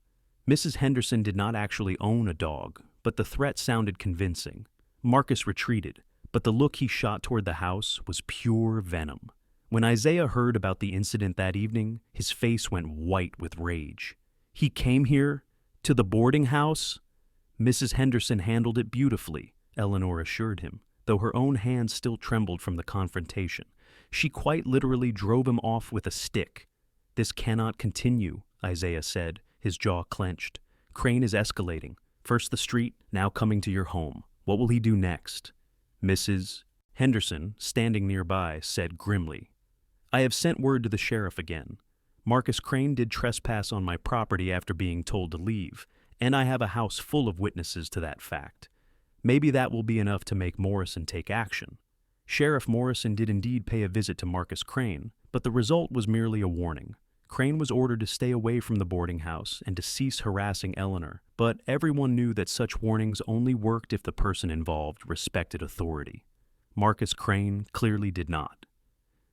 Mrs. Henderson did not actually own a dog, but the threat sounded convincing. Marcus retreated, but the look he shot toward the house was pure venom. When Isaiah heard about the incident that evening, his face went white with rage. "He came here? To the boarding house?" "Mrs. Henderson handled it beautifully," Eleanor assured him, though her own hands still trembled from the confrontation. "She quite literally drove him off with a stick." "This cannot continue," Isaiah said, his jaw clenched. "Crane is escalating. First the street, now coming to your home. What will he do next?" Mrs. Henderson, standing nearby, said grimly, "I have sent word to the sheriff again. Marcus Crane did trespass on my property after being told to leave, and I have a house full of witnesses to that fact. Maybe that will be enough to make Morrison take action." Sheriff Morrison did indeed pay a visit to Marcus Crane, but the result was merely a warning. Crane was ordered to stay away from the boarding house and to cease harassing Eleanor, but everyone knew that such warnings only worked if the person involved respected authority. Marcus Crane clearly did not.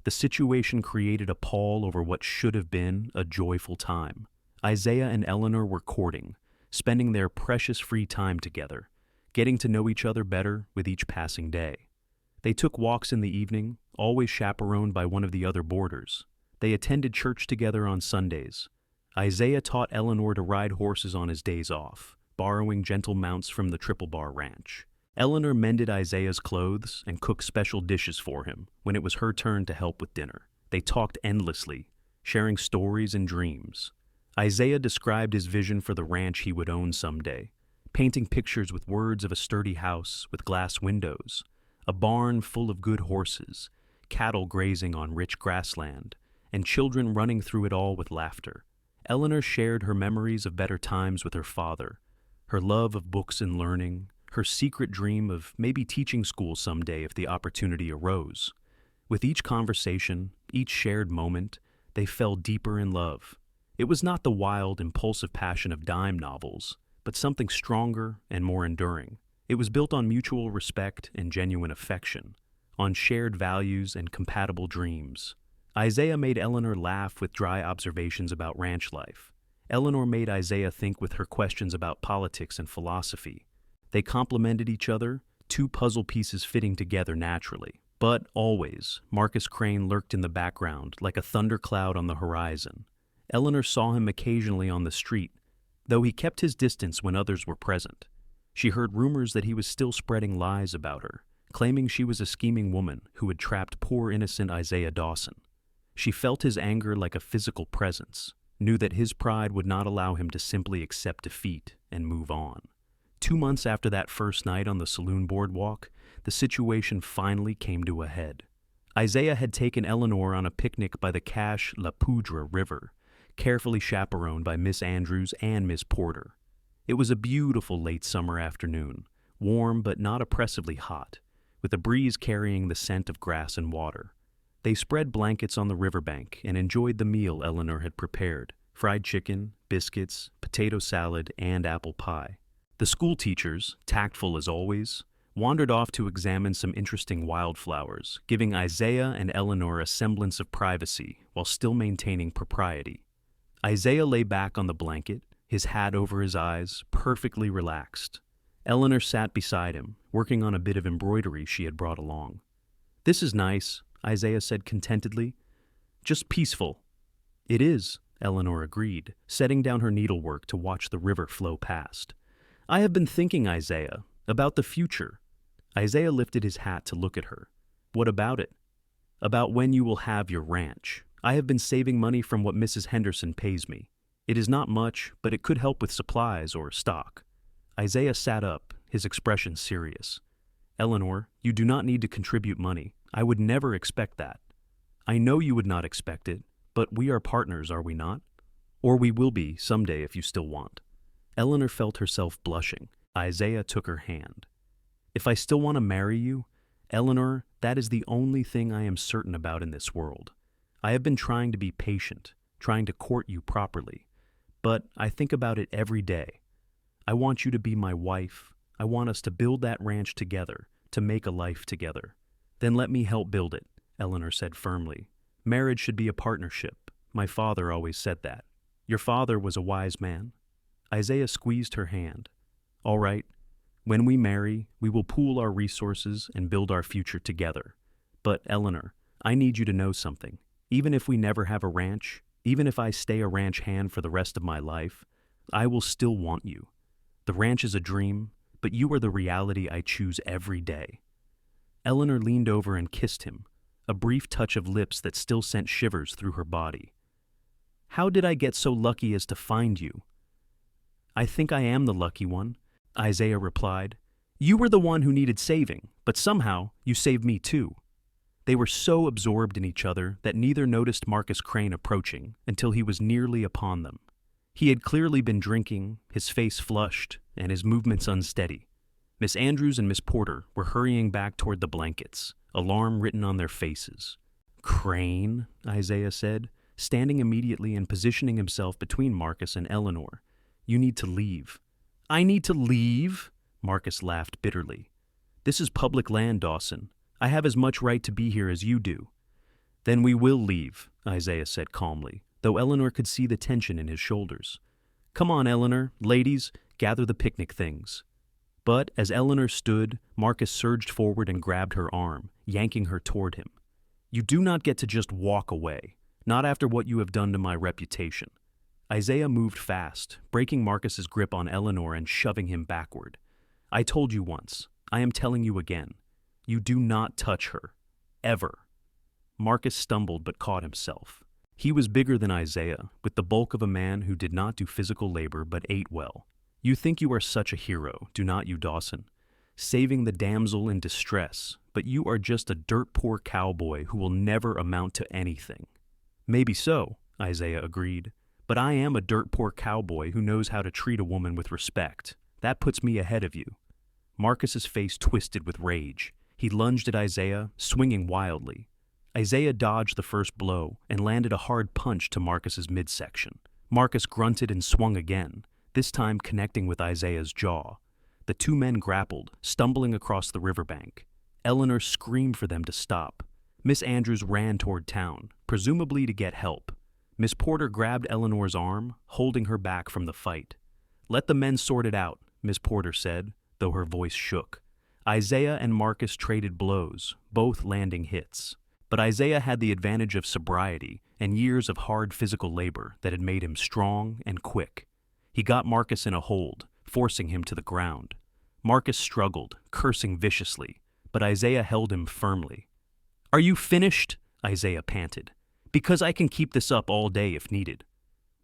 The situation created a pall over what should have been a joyful time. Isaiah and Eleanor were courting, spending their precious free time together, getting to know each other better with each passing day. They took walks in the evening, always chaperoned by one of the other boarders. They attended church together on Sundays. Isaiah taught Eleanor to ride horses on his days off, borrowing gentle mounts from the Triple Bar Ranch. Eleanor mended Isaiah's clothes and cooked special dishes for him when it was her turn to help with dinner. They talked endlessly, sharing stories and dreams. Isaiah described his vision for the ranch he would own someday, painting pictures with words of a sturdy house with glass windows, a barn full of good horses, cattle grazing on rich grassland, and children running through it all with laughter. Eleanor shared her memories of better times with her father, her love of books and learning, her secret dream of maybe teaching school someday if the opportunity arose. With each conversation, each shared moment, they fell deeper in love. It was not the wild, impulsive passion of dime novels, but something stronger and more enduring. It was built on mutual respect and genuine affection, on shared values and compatible dreams. Isaiah made Eleanor laugh with dry observations about ranch life. Eleanor made Isaiah think with her questions about politics and philosophy. They complemented each other, two puzzle pieces fitting together naturally. But always, Marcus Crane lurked in the background like a thundercloud on the horizon. Eleanor saw him occasionally on the street, though he kept his distance when others were present. She heard rumors that he was still spreading lies about her, claiming she was a scheming woman who had trapped poor innocent Isaiah Dawson. She felt his anger like a physical presence, knew that his pride would not allow him to simply accept defeat and move on. 2 months after that first night on the saloon boardwalk, the situation finally came to a head. Isaiah had taken Eleanor on a picnic by the Cache La Poudre River, carefully chaperoned by Miss Andrews and Miss Porter. It was a beautiful late summer afternoon, warm but not oppressively hot, with a breeze carrying the scent of grass and water. They spread blankets on the riverbank and enjoyed the meal Eleanor had prepared: fried chicken, biscuits, potato salad, and apple pie. The school teachers, tactful as always, wandered off to examine some interesting wildflowers, giving Isaiah and Eleanor a semblance of privacy while still maintaining propriety. Isaiah lay back on the blanket, his hat over his eyes, perfectly relaxed. Eleanor sat beside him, working on a bit of embroidery she had brought along. "This is nice," Isaiah said contentedly. "Just peaceful." "It is," Eleanor agreed, setting down her needlework to watch the river flow past. "I have been thinking, Isaiah, about the future." Isaiah lifted his hat to look at her. "What about it?" "About when you will have your ranch. I have been saving money from what Mrs. Henderson pays me. It is not much, but it could help with supplies or stock." Isaiah sat up, his expression serious. "Eleanor, you do not need to contribute money. I would never expect that." "I know you would not expect it, but we are partners, are we not? Or we will be someday if you still want." Eleanor felt herself blushing. Isaiah took her hand. "If I still want to marry you, Eleanor, that is the only thing I am certain about in this world. I have been trying to be patient, trying to court you properly, but I think about it every day. I want you to be my wife. I want us to build that ranch together, to make a life together." "Then let me help build it," Eleanor said firmly. "Marriage should be a partnership. My father always said that." "Your father was a wise man." Isaiah squeezed her hand. "All right. When we marry, we will pool our resources and build our future together. But, Eleanor, I need you to know something. Even if we never have a ranch, even if I stay a ranch hand for the rest of my life, I will still want you. The ranch is a dream, but you are the reality I choose every day." Eleanor leaned over and kissed him, a brief touch of lips that still sent shivers through her body. "How did I get so lucky as to find you?" "I think I am the lucky one," Isaiah replied. "You were the one who needed saving, but somehow you saved me too." They were so absorbed in each other that neither noticed Marcus Crane approaching until he was nearly upon them. He had clearly been drinking, his face flushed, and his movements unsteady. Miss Andrews and Miss Porter were hurrying back toward the blankets. alarm written on their faces. "Crane," Isaiah said, standing immediately and positioning himself between Marcus and Eleanor. "You need to leave." "I need to leave?" Marcus laughed bitterly. "This is public land, Dawson. I have as much right to be here as you do." "Then we will leave," Isaiah said calmly, though Eleanor could see the tension in his shoulders. "Come on, Eleanor. Ladies, gather the picnic things." But as Eleanor stood, Marcus surged forward and grabbed her arm, yanking her toward him. "You do not get to just walk away, not after what you have done to my reputation." Isaiah moved fast, breaking Marcus's grip on Eleanor and shoving him backward. "I told you once. I am telling you again. You do not touch her. Ever." Marcus stumbled but caught himself. He was bigger than Isaiah, with the bulk of a man who did not do physical labor but ate well. "You think you are such a hero, do not you, Dawson? Saving the damsel in distress, but you are just a dirt-poor cowboy who will never amount to anything." "Maybe so," Isaiah agreed, "but I am a dirt-poor cowboy who knows how to treat a woman with respect. That puts me ahead of you." Marcus's face twisted with rage. He lunged at Isaiah, swinging wildly. Isaiah dodged the first blow and landed a hard punch to Marcus's midsection. Marcus grunted and swung again, this time connecting with Isaiah's jaw. The two men grappled, stumbling across the riverbank. Eleanor screamed for them to stop. Miss Andrews ran toward town, presumably to get help. Miss Porter grabbed Eleanor's arm, holding her back from the fight. "Let the men sort it out," Miss Porter said, though her voice shook. Isaiah and Marcus traded blows, both landing hits. But Isaiah had the advantage of sobriety and years of hard physical labor that had made him strong and quick. He got Marcus in a hold, forcing him to the ground. Marcus struggled, cursing viciously, but Isaiah held him firmly. "Are you finished?" Isaiah panted. "Because I can keep this up all day if needed."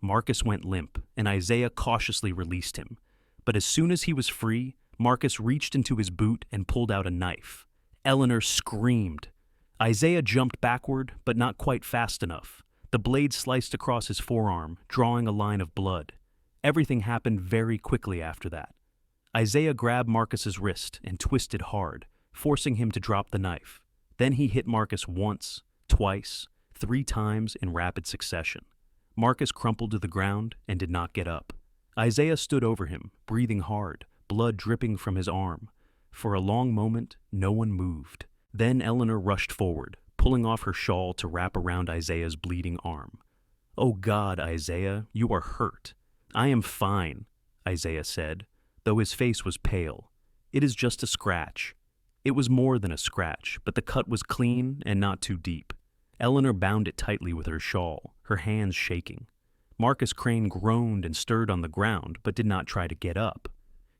Marcus went limp, and Isaiah cautiously released him. But as soon as he was free, Marcus reached into his boot and pulled out a knife. Eleanor screamed. Isaiah jumped backward, but not quite fast enough. The blade sliced across his forearm, drawing a line of blood. Everything happened very quickly after that. Isaiah grabbed Marcus's wrist and twisted hard, forcing him to drop the knife. Then he hit Marcus once, twice, 3 times in rapid succession. Marcus crumpled to the ground and did not get up. Isaiah stood over him, breathing hard, blood dripping from his arm. For a long moment, no one moved. Then Eleanor rushed forward, pulling off her shawl to wrap around Isaiah's bleeding arm. "Oh God, Isaiah, you are hurt." "I am fine," Isaiah said, though his face was pale. "It is just a scratch." It was more than a scratch, but the cut was clean and not too deep. Eleanor bound it tightly with her shawl, her hands shaking. Marcus Crane groaned and stirred on the ground, but did not try to get up.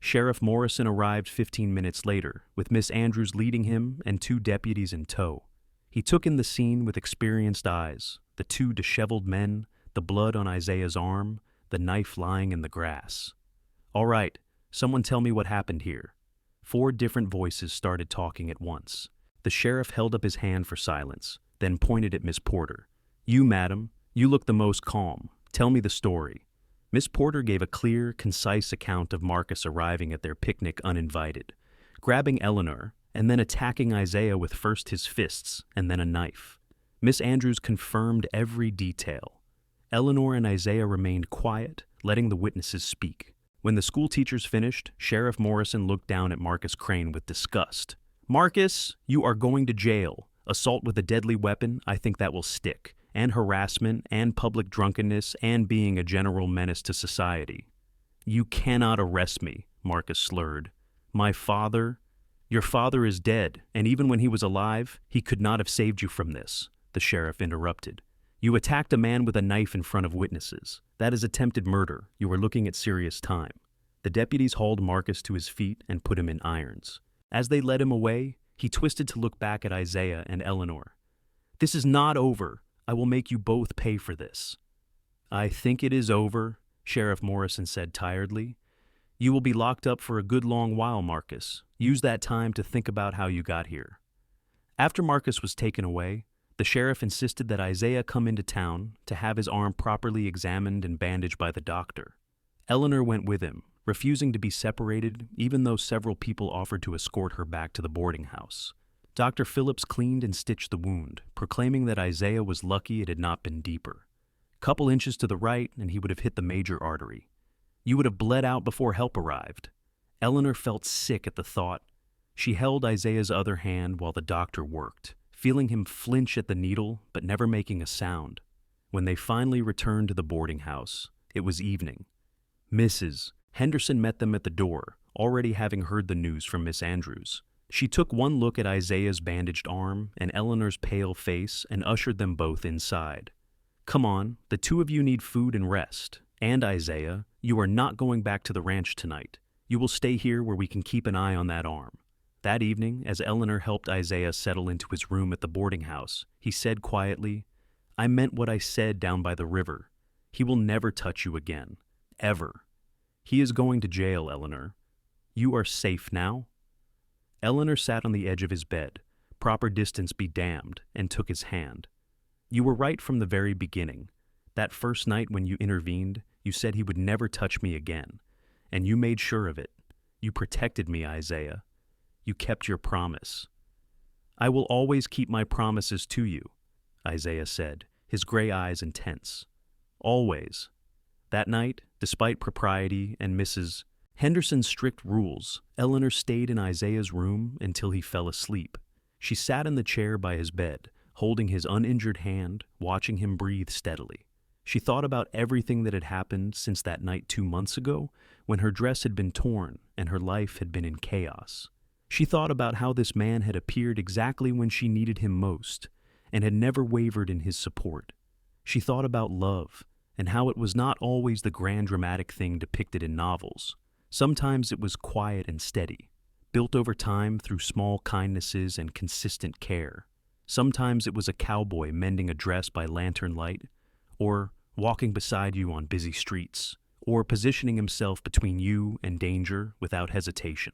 Sheriff Morrison arrived 15 minutes later, with Miss Andrews leading him and 2 deputies in tow. He took in the scene with experienced eyes, the 2 disheveled men, the blood on Isaiah's arm, the knife lying in the grass. "All right, someone tell me what happened here." 4 different voices started talking at once. The sheriff held up his hand for silence, then pointed at Miss Porter. "You, madam, you look the most calm. Tell me the story." Miss Porter gave a clear, concise account of Marcus arriving at their picnic uninvited, grabbing Eleanor, and then attacking Isaiah with first his fists and then a knife. Miss Andrews confirmed every detail. Eleanor and Isaiah remained quiet, letting the witnesses speak. When the school teachers finished, Sheriff Morrison looked down at Marcus Crane with disgust. "Marcus, you are going to jail. Assault with a deadly weapon, I think that will stick. And harassment, and public drunkenness, and being a general menace to society." "You cannot arrest me," Marcus slurred. "My father—" "Your father is dead, and even when he was alive, he could not have saved you from this," the sheriff interrupted. "You attacked a man with a knife in front of witnesses. That is attempted murder. You are looking at serious time." The deputies hauled Marcus to his feet and put him in irons. As they led him away, he twisted to look back at Isaiah and Eleanor. "This is not over. I will make you both pay for this." "I think it is over," Sheriff Morrison said tiredly. "You will be locked up for a good long while, Marcus. Use that time to think about how you got here." After Marcus was taken away, the sheriff insisted that Isaiah come into town to have his arm properly examined and bandaged by the doctor. Eleanor went with him, refusing to be separated even though several people offered to escort her back to the boarding house. Dr. Phillips cleaned and stitched the wound, proclaiming that Isaiah was lucky it had not been deeper. Couple inches to the right, and he would have hit the major artery. You would have bled out before help arrived. Eleanor felt sick at the thought. She held Isaiah's other hand while the doctor worked, feeling him flinch at the needle but never making a sound. When they finally returned to the boarding house, it was evening. Mrs. Henderson met them at the door, already having heard the news from Miss Andrews. She took one look at Isaiah's bandaged arm and Eleanor's pale face and ushered them both inside. Come on, the two of you need food and rest. And Isaiah, you are not going back to the ranch tonight. You will stay here where we can keep an eye on that arm. That evening, as Eleanor helped Isaiah settle into his room at the boarding house, he said quietly, I meant what I said down by the river. He will never touch you again. Ever. He is going to jail, Eleanor. You are safe now? Eleanor sat on the edge of his bed, proper distance be damned, and took his hand. You were right from the very beginning. That first night when you intervened, you said he would never touch me again. And you made sure of it. You protected me, Isaiah. You kept your promise. I will always keep my promises to you, Isaiah said, his gray eyes intense. Always. That night, despite propriety and Mrs. Henderson's strict rules, Eleanor stayed in Isaiah's room until he fell asleep. She sat in the chair by his bed, holding his uninjured hand, watching him breathe steadily. She thought about everything that had happened since that night 2 months ago, when her dress had been torn and her life had been in chaos. She thought about how this man had appeared exactly when she needed him most, and had never wavered in his support. She thought about love, and how it was not always the grand dramatic thing depicted in novels. Sometimes it was quiet and steady, built over time through small kindnesses and consistent care. Sometimes it was a cowboy mending a dress by lantern light, or walking beside you on busy streets, or positioning himself between you and danger without hesitation.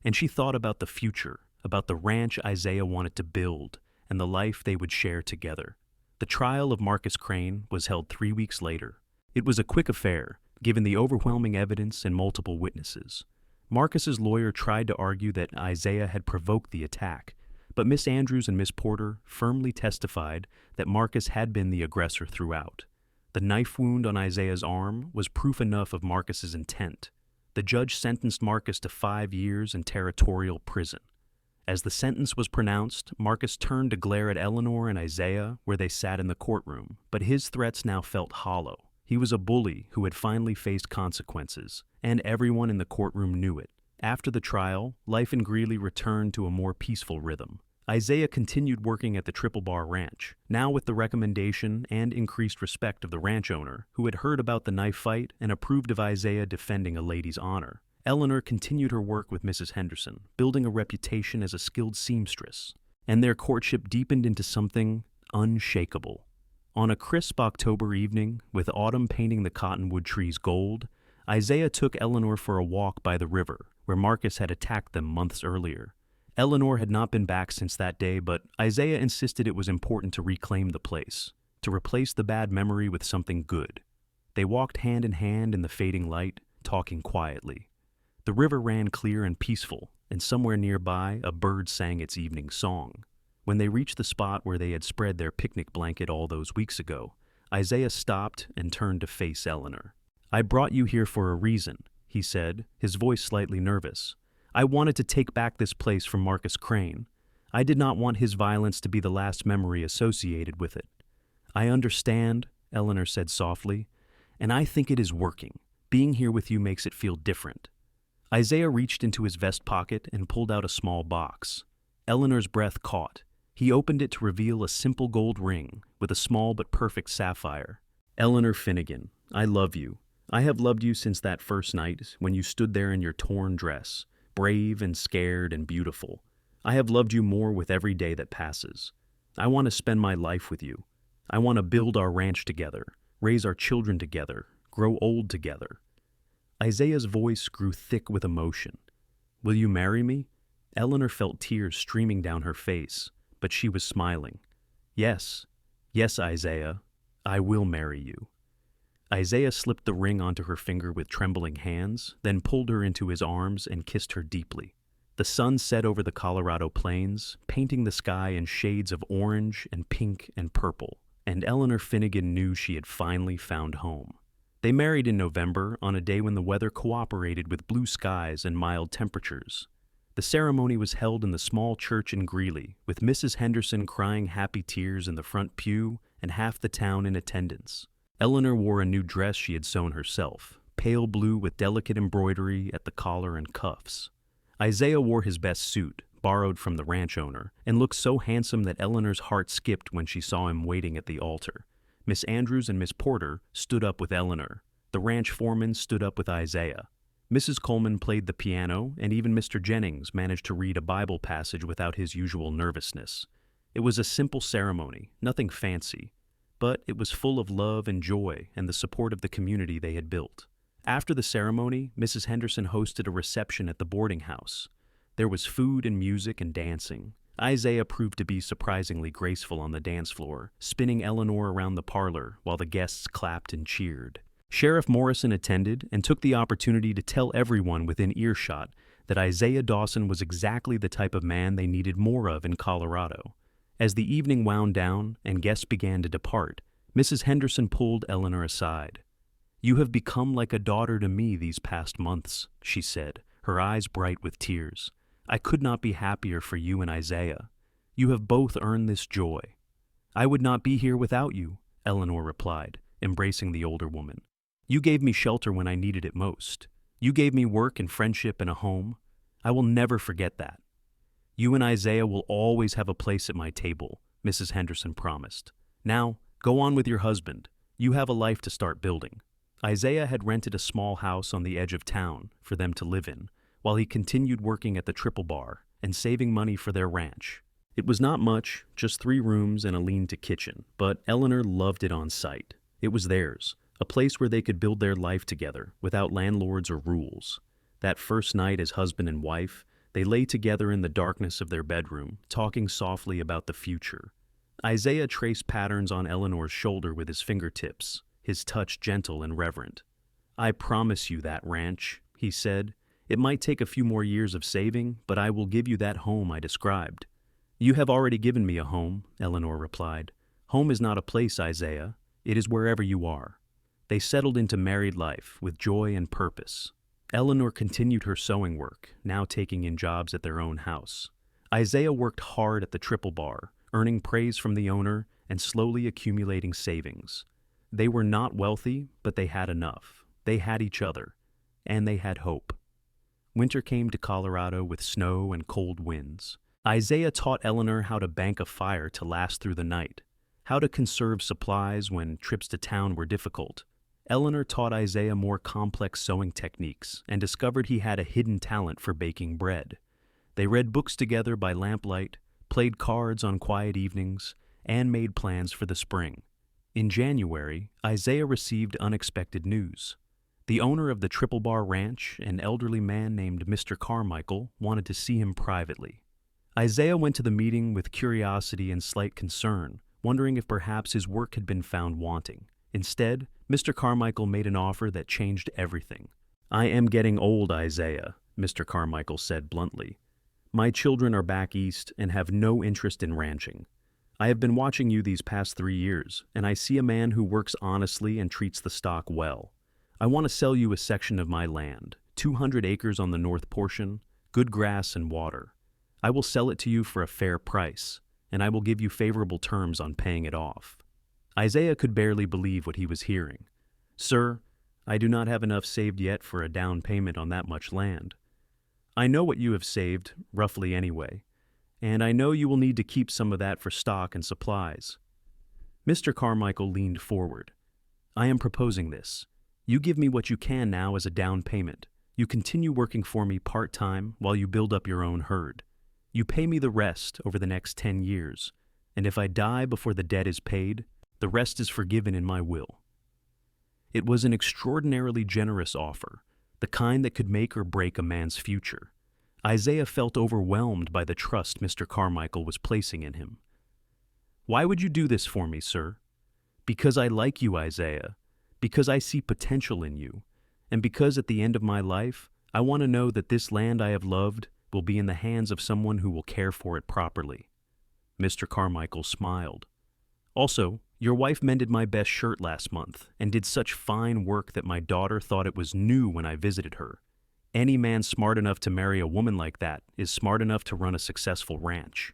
And she thought about the future, about the ranch Isaiah wanted to build, and the life they would share together. The trial of Marcus Crane was held 3 weeks later. It was a quick affair, given the overwhelming evidence and multiple witnesses. Marcus's lawyer tried to argue that Isaiah had provoked the attack, but Miss Andrews and Miss Porter firmly testified that Marcus had been the aggressor throughout. The knife wound on Isaiah's arm was proof enough of Marcus's intent. The judge sentenced Marcus to 5 years in territorial prison. As the sentence was pronounced, Marcus turned to glare at Eleanor and Isaiah where they sat in the courtroom, but his threats now felt hollow. He was a bully who had finally faced consequences, and everyone in the courtroom knew it. After the trial, life in Greeley returned to a more peaceful rhythm. Isaiah continued working at the Triple Bar Ranch, now with the recommendation and increased respect of the ranch owner, who had heard about the knife fight and approved of Isaiah defending a lady's honor. Eleanor continued her work with Mrs. Henderson, building a reputation as a skilled seamstress, and their courtship deepened into something unshakable. On a crisp October evening, with autumn painting the cottonwood trees gold, Isaiah took Eleanor for a walk by the river, where Marcus had attacked them months earlier. Eleanor had not been back since that day, but Isaiah insisted it was important to reclaim the place, to replace the bad memory with something good. They walked hand in hand in the fading light, talking quietly. The river ran clear and peaceful, and somewhere nearby a bird sang its evening song. When they reached the spot where they had spread their picnic blanket all those weeks ago, Isaiah stopped and turned to face Eleanor. I brought you here for a reason, he said, his voice slightly nervous. I wanted to take back this place from Marcus Crane. I did not want his violence to be the last memory associated with it. I understand, Eleanor said softly, and I think it is working. Being here with you makes it feel different. Isaiah reached into his vest pocket and pulled out a small box. Eleanor's breath caught. He opened it to reveal a simple gold ring with a small but perfect sapphire. Eleanor Finnegan, I love you. I have loved you since that first night when you stood there in your torn dress, brave and scared and beautiful. I have loved you more with every day that passes. I want to spend my life with you. I want to build our ranch together, raise our children together, grow old together. Isaiah's voice grew thick with emotion. Will you marry me? Eleanor felt tears streaming down her face, but she was smiling. Yes, Isaiah, I will marry you. Isaiah slipped the ring onto her finger with trembling hands, then pulled her into his arms and kissed her deeply. The sun set over the Colorado plains, painting the sky in shades of orange and pink and purple, and Eleanor Finnegan knew she had finally found home. They married in November on a day when the weather cooperated with blue skies and mild temperatures. The ceremony was held in the small church in Greeley, with Mrs. Henderson crying happy tears in the front pew and half the town in attendance. Eleanor wore a new dress she had sewn herself, pale blue with delicate embroidery at the collar and cuffs. Isaiah wore his best suit, borrowed from the ranch owner, and looked so handsome that Eleanor's heart skipped when she saw him waiting at the altar. Miss Andrews and Miss Porter stood up with Eleanor. The ranch foreman stood up with Isaiah. Mrs. Coleman played the piano, and even Mr. Jennings managed to read a Bible passage without his usual nervousness. It was a simple ceremony, nothing fancy, but it was full of love and joy and the support of the community they had built. After the ceremony, Mrs. Henderson hosted a reception at the boarding house. There was food and music and dancing. Isaiah proved to be surprisingly graceful on the dance floor, spinning Eleanor around the parlor while the guests clapped and cheered. Sheriff Morrison attended and took the opportunity to tell everyone within earshot that Isaiah Dawson was exactly the type of man they needed more of in Colorado. As the evening wound down and guests began to depart, Mrs. Henderson pulled Eleanor aside. "You have become like a daughter to me these past months," she said, her eyes bright with tears. "I could not be happier for you and Isaiah. You have both earned this joy." "I would not be here without you," Eleanor replied, embracing the older woman. "You gave me shelter when I needed it most. You gave me work and friendship and a home. I will never forget that." "You and Isaiah will always have a place at my table," Mrs. Henderson promised. "Now, go on with your husband. You have a life to start building." Isaiah had rented a small house on the edge of town for them to live in, while he continued working at the Triple Bar and saving money for their ranch. It was not much, just 3 rooms and a lean-to kitchen, but Eleanor loved it on sight. It was theirs, a place where they could build their life together without landlords or rules. That first night as husband and wife, they lay together in the darkness of their bedroom, talking softly about the future. Isaiah traced patterns on Eleanor's shoulder with his fingertips, his touch gentle and reverent. "I promise you that ranch," he said. "It might take a few more years of saving, but I will give you that home I described." "You have already given me a home," Eleanor replied. "Home is not a place, Isaiah. It is wherever you are." They settled into married life with joy and purpose. Eleanor continued her sewing work, now taking in jobs at their own house. Isaiah worked hard at the Triple Bar, earning praise from the owner and slowly accumulating savings. They were not wealthy, but they had enough. They had each other, and they had hope. Winter came to Colorado with snow and cold winds. Isaiah taught Eleanor how to bank a fire to last through the night, how to conserve supplies when trips to town were difficult. Eleanor taught Isaiah more complex sewing techniques and discovered he had a hidden talent for baking bread. They read books together by lamplight, played cards on quiet evenings, and made plans for the spring. In January, Isaiah received unexpected news. The owner of the Triple Bar Ranch, an elderly man named Mr. Carmichael, wanted to see him privately. Isaiah went to the meeting with curiosity and slight concern, wondering if perhaps his work had been found wanting. Instead, Mr. Carmichael made an offer that changed everything. "I am getting old, Isaiah," Mr. Carmichael said bluntly. "My children are back east and have no interest in ranching. I have been watching you these past 3 years, and I see a man who works honestly and treats the stock well. I want to sell you a section of my land, 200 acres on the north portion, good grass and water. I will sell it to you for a fair price, and I will give you favorable terms on paying it off." Isaiah could barely believe what he was hearing. "Sir, I do not have enough saved yet for a down payment on that much land. I know what you have saved, roughly anyway, and I know you will need to keep some of that for stock and supplies." Mr. Carmichael leaned forward. "I am proposing this. You give me what you can now as a down payment. You continue working for me part-time while you build up your own herd. You pay me the rest over the next 10 years, and if I die before the debt is paid, the rest is forgiven in my will." It was an extraordinarily generous offer, the kind that could make or break a man's future. Isaiah felt overwhelmed by the trust Mr. Carmichael was placing in him. "Why would you do this for me, sir?" "Because I like you, Isaiah, because I see potential in you, and because at the end of my life, I want to know that this land I have loved will be in the hands of someone who will care for it properly." Mr. Carmichael smiled. "Also, your wife mended my best shirt last month and did such fine work that my daughter thought it was new when I visited her. Any man smart enough to marry a woman like that is smart enough to run a successful ranch."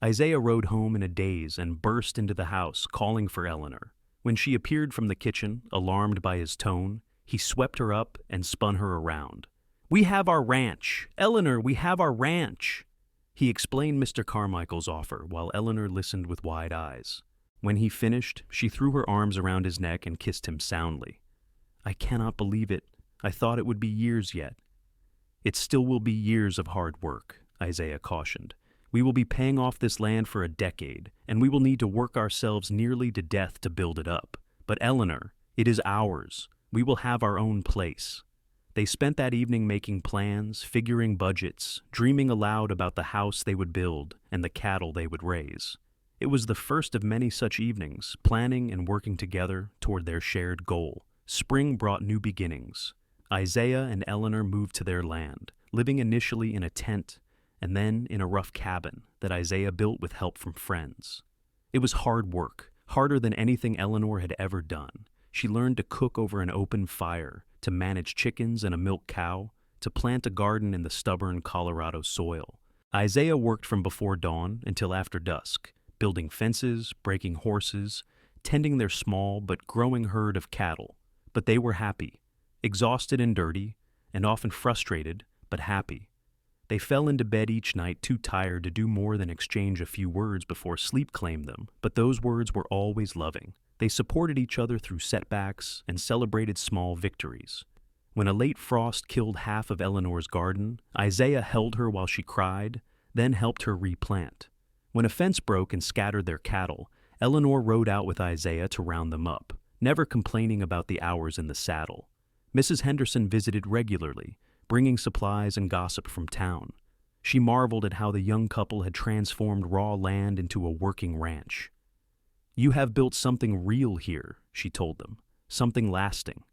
Isaiah rode home in a daze and burst into the house, calling for Eleanor. When she appeared from the kitchen, alarmed by his tone, he swept her up and spun her around. "We have our ranch! Eleanor, we have our ranch!" He explained Mr. Carmichael's offer while Eleanor listened with wide eyes. When he finished, she threw her arms around his neck and kissed him soundly. "I cannot believe it. I thought it would be years yet." "It still will be years of hard work," Isaiah cautioned. "We will be paying off this land for a decade, and we will need to work ourselves nearly to death to build it up. But Eleanor, it is ours. We will have our own place." They spent that evening making plans, figuring budgets, dreaming aloud about the house they would build and the cattle they would raise. It was the first of many such evenings, planning and working together toward their shared goal. Spring brought new beginnings. Isaiah and Eleanor moved to their land, living initially in a tent and then in a rough cabin that Isaiah built with help from friends. It was hard work, harder than anything Eleanor had ever done. She learned to cook over an open fire, to manage chickens and a milk cow, to plant a garden in the stubborn Colorado soil. Isaiah worked from before dawn until after dusk, building fences, breaking horses, tending their small but growing herd of cattle. But they were happy, exhausted and dirty, and often frustrated, but happy. They fell into bed each night too tired to do more than exchange a few words before sleep claimed them, but those words were always loving. They supported each other through setbacks and celebrated small victories. When a late frost killed half of Eleanor's garden, Isaiah held her while she cried, then helped her replant. When a fence broke and scattered their cattle, Eleanor rode out with Isaiah to round them up, never complaining about the hours in the saddle. Mrs. Henderson visited regularly, bringing supplies and gossip from town. She marveled at how the young couple had transformed raw land into a working ranch. "You have built something real here," she told them, "something lasting."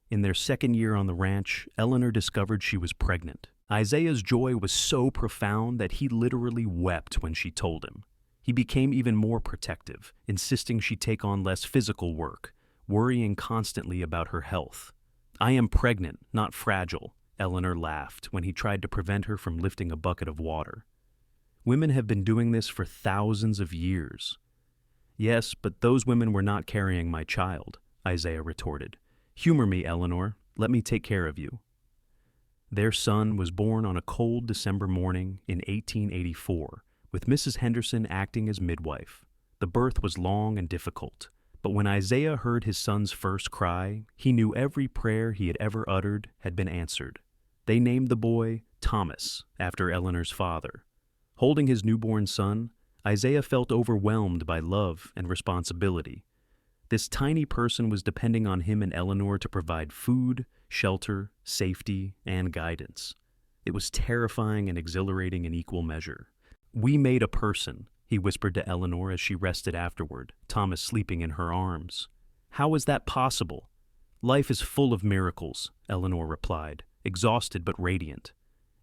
In their second year on the ranch, Eleanor discovered she was pregnant. Isaiah's joy was so profound that he literally wept when she told him. He became even more protective, insisting she take on less physical work, worrying constantly about her health. "I am pregnant, not fragile," Eleanor laughed when he tried to prevent her from lifting a bucket of water. "Women have been doing this for thousands of years." "Yes, but those women were not carrying my child," Isaiah retorted. "Humor me, Eleanor. Let me take care of you." Their son was born on a cold December morning in 1884, with Mrs. Henderson acting as midwife. The birth was long and difficult, but when Isaiah heard his son's first cry, he knew every prayer he had ever uttered had been answered. They named the boy Thomas, after Eleanor's father. Holding his newborn son, Isaiah felt overwhelmed by love and responsibility. This tiny person was depending on him and Eleanor to provide food, shelter, safety, and guidance. It was terrifying and exhilarating in equal measure. "We made a person," he whispered to Eleanor as she rested afterward, Thomas sleeping in her arms. "How is that possible?" "Life is full of miracles," Eleanor replied, exhausted but radiant.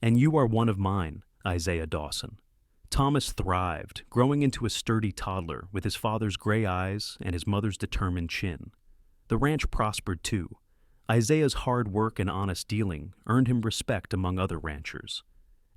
"And you are one of mine, Isaiah Dawson." Thomas thrived, growing into a sturdy toddler with his father's gray eyes and his mother's determined chin. The ranch prospered too. Isaiah's hard work and honest dealing earned him respect among other ranchers.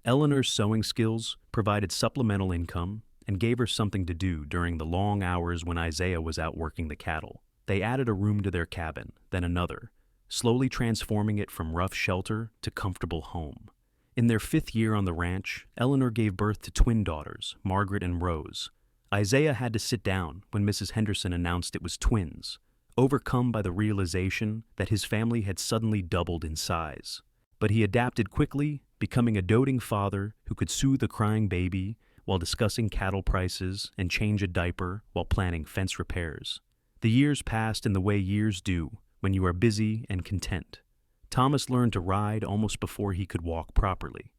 Eleanor's sewing skills provided supplemental income and gave her something to do during the long hours when Isaiah was out working the cattle. They added a room to their cabin, then another, slowly transforming it from rough shelter to comfortable home. In their 5th year on the ranch, Eleanor gave birth to twin daughters, Margaret and Rose. Isaiah had to sit down when Mrs. Henderson announced it was twins, overcome by the realization that his family had suddenly doubled in size. But he adapted quickly, becoming a doting father who could soothe a crying baby while discussing cattle prices and change a diaper while planning fence repairs. The years passed in the way years do when you are busy and content. Thomas learned to ride almost before he could walk properly.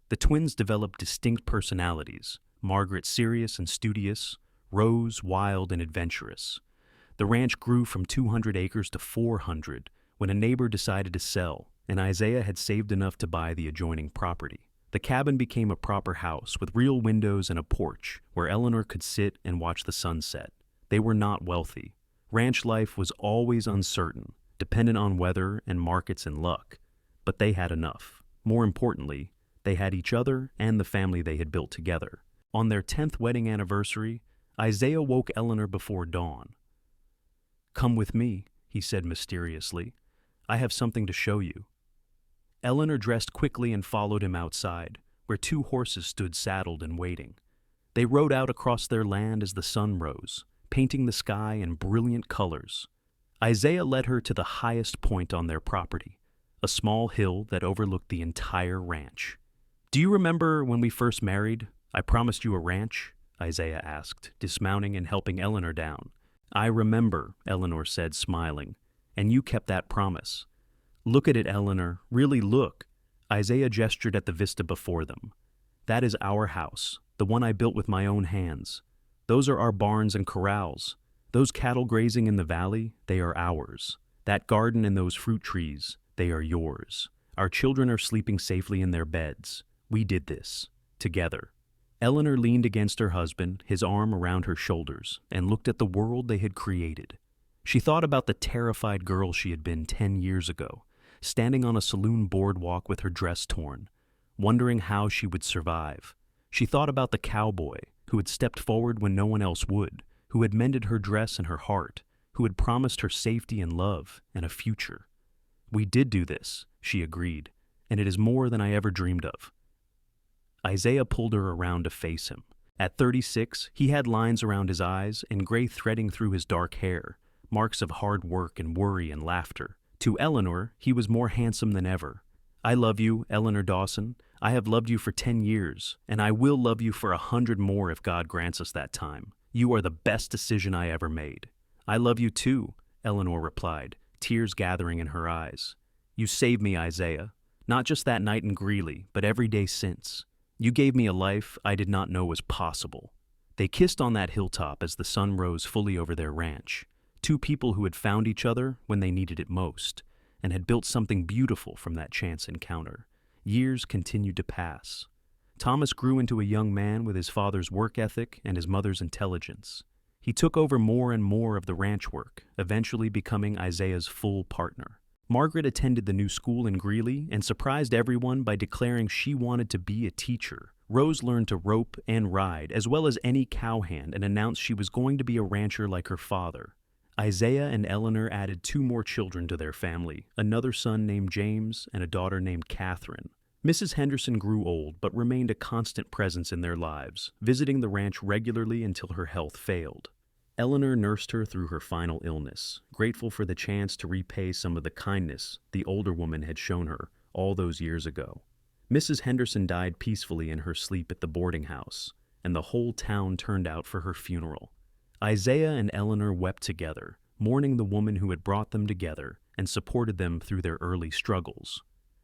The twins developed distinct personalities, Margaret serious and studious, Rose wild and adventurous. The ranch grew from 200 acres to 400 when a neighbor decided to sell, and Isaiah had saved enough to buy the adjoining property. The cabin became a proper house with real windows and a porch where Eleanor could sit and watch the sunset. They were not wealthy. Ranch life was always uncertain, dependent on weather and markets and luck. But they had enough. More importantly, they had each other and the family they had built together. On their 10th wedding anniversary, Isaiah woke Eleanor before dawn. "Come with me," he said mysteriously. "I have something to show you." Eleanor dressed quickly and followed him outside, where 2 horses stood saddled and waiting. They rode out across their land as the sun rose, painting the sky in brilliant colors. Isaiah led her to the highest point on their property, a small hill that overlooked the entire ranch. "Do you remember when we first married? I promised you a ranch?" Isaiah asked, dismounting and helping Eleanor down. "I remember," Eleanor said, smiling, "and you kept that promise." "Look at it, Eleanor. Really look." Isaiah gestured at the vista before them. "That is our house, the one I built with my own hands. Those are our barns and corrals. Those cattle grazing in the valley, they are ours. That garden and those fruit trees, they are yours. Our children are sleeping safely in their beds. We did this. Together." Eleanor leaned against her husband, his arm around her shoulders, and looked at the world they had created. She thought about the terrified girl she had been 10 years ago, standing on a saloon boardwalk with her dress torn, wondering how she would survive. She thought about the cowboy who had stepped forward when no one else would, who had mended her dress and her heart, who had promised her safety and love and a future. "We did do this," she agreed, "and it is more than I ever dreamed of." Isaiah pulled her around to face him. At 36, he had lines around his eyes and gray threading through his dark hair, marks of hard work and worry and laughter. To Eleanor, he was more handsome than ever. "I love you, Eleanor Dawson. I have loved you for 10 years, and I will love you for 100 more if God grants us that time. You are the best decision I ever made." "I love you too," Eleanor replied, tears gathering in her eyes. "You saved me, Isaiah. Not just that night in Greeley, but every day since. You gave me a life I did not know was possible." They kissed on that hilltop as the sun rose fully over their ranch. 2 people who had found each other when they needed it most, and had built something beautiful from that chance encounter. Years continued to pass. Thomas grew into a young man with his father's work ethic and his mother's intelligence. He took over more and more of the ranch work, eventually becoming Isaiah's full partner. Margaret attended the new school in Greeley and surprised everyone by declaring she wanted to be a teacher. Rose learned to rope and ride, as well as any cowhand, and announced she was going to be a rancher like her father. Isaiah and Eleanor added 2 more children to their family, another son named James and a daughter named Catherine. Mrs. Henderson grew old but remained a constant presence in their lives, visiting the ranch regularly until her health failed. Eleanor nursed her through her final illness, grateful for the chance to repay some of the kindness the older woman had shown her all those years ago. Mrs. Henderson died peacefully in her sleep at the boarding house, and the whole town turned out for her funeral. Isaiah and Eleanor wept together, mourning the woman who had brought them together and supported them through their early struggles.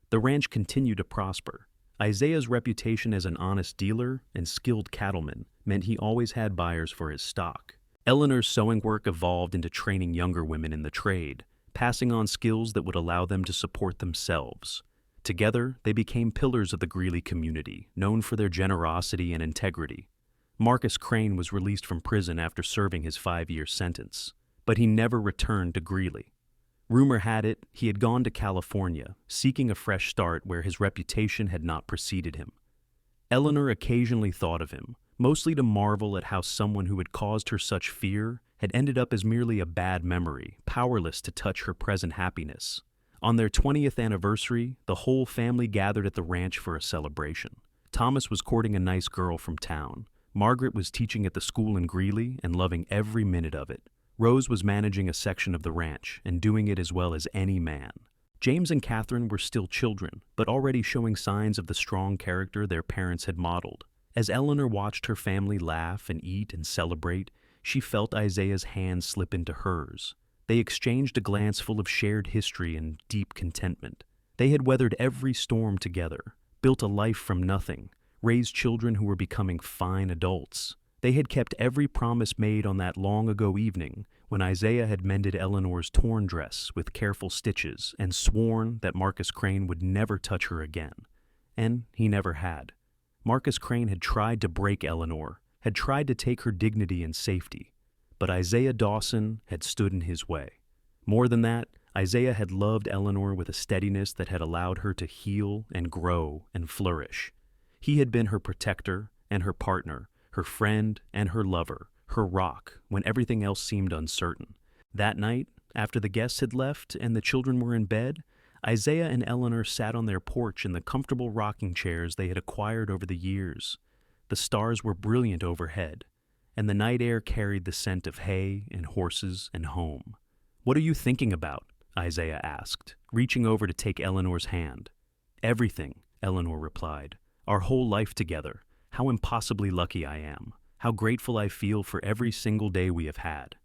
The ranch continued to prosper. Isaiah's reputation as an honest dealer and skilled cattleman meant he always had buyers for his stock. Eleanor's sewing work evolved into training younger women in the trade, passing on skills that would allow them to support themselves. Together, they became pillars of the Greeley community, known for their generosity and integrity. Marcus Crane was released from prison after serving his 5-year sentence, but he never returned to Greeley. Rumor had it he had gone to California, seeking a fresh start where his reputation had not preceded him. Eleanor occasionally thought of him, mostly to marvel at how someone who had caused her such fear had ended up as merely a bad memory, powerless to touch her present happiness. On their 20th anniversary, the whole family gathered at the ranch for a celebration. Thomas was courting a nice girl from town. Margaret was teaching at the school in Greeley and loving every minute of it. Rose was managing a section of the ranch and doing it as well as any man. James and Catherine were still children, but already showing signs of the strong character their parents had modeled. As Eleanor watched her family laugh and eat and celebrate, she felt Isaiah's hand slip into hers. They exchanged a glance full of shared history and deep contentment. They had weathered every storm together, built a life from nothing, raised children who were becoming fine adults. They had kept every promise made on that long-ago evening when Isaiah had mended Eleanor's torn dress with careful stitches and sworn that Marcus Crane would never touch her again. and he never had. Marcus Crane had tried to break Eleanor, had tried to take her dignity and safety, but Isaiah Dawson had stood in his way. More than that, Isaiah had loved Eleanor with a steadiness that had allowed her to heal and grow and flourish. He had been her protector and her partner, her friend and her lover, her rock when everything else seemed uncertain. That night, after the guests had left and the children were in bed, Isaiah and Eleanor sat on their porch in the comfortable rocking chairs they had acquired over the years. The stars were brilliant overhead, and the night air carried the scent of hay and horses and home. "What are you thinking about?" Isaiah asked, reaching over to take Eleanor's hand. "Everything," Eleanor replied. "Our whole life together. How impossibly lucky I am. How grateful I feel for every single day we have had."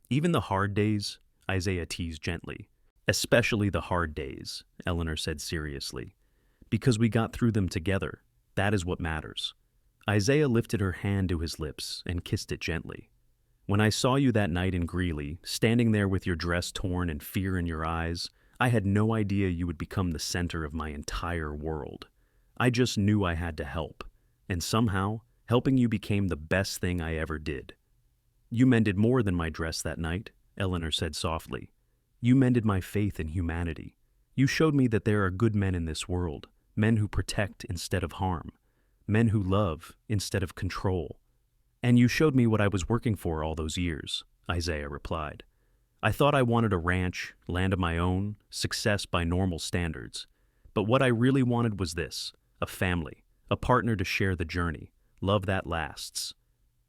"Even the hard days?" Isaiah teased gently. "Especially the hard days," Eleanor said seriously. "Because we got through them together. That is what matters." Isaiah lifted her hand to his lips and kissed it gently. "When I saw you that night in Greeley, standing there with your dress torn and fear in your eyes, I had no idea you would become the center of my entire world. I just knew I had to help, and somehow, helping you became the best thing I ever did." "You mended more than my dress that night," Eleanor said softly. "You mended my faith in humanity. You showed me that there are good men in this world, men who protect instead of harm, men who love instead of control. And you showed me what I was working for all those years," Isaiah replied. "I thought I wanted a ranch, land of my own, success by normal standards. But what I really wanted was this, a family, a partner to share the journey, love that lasts."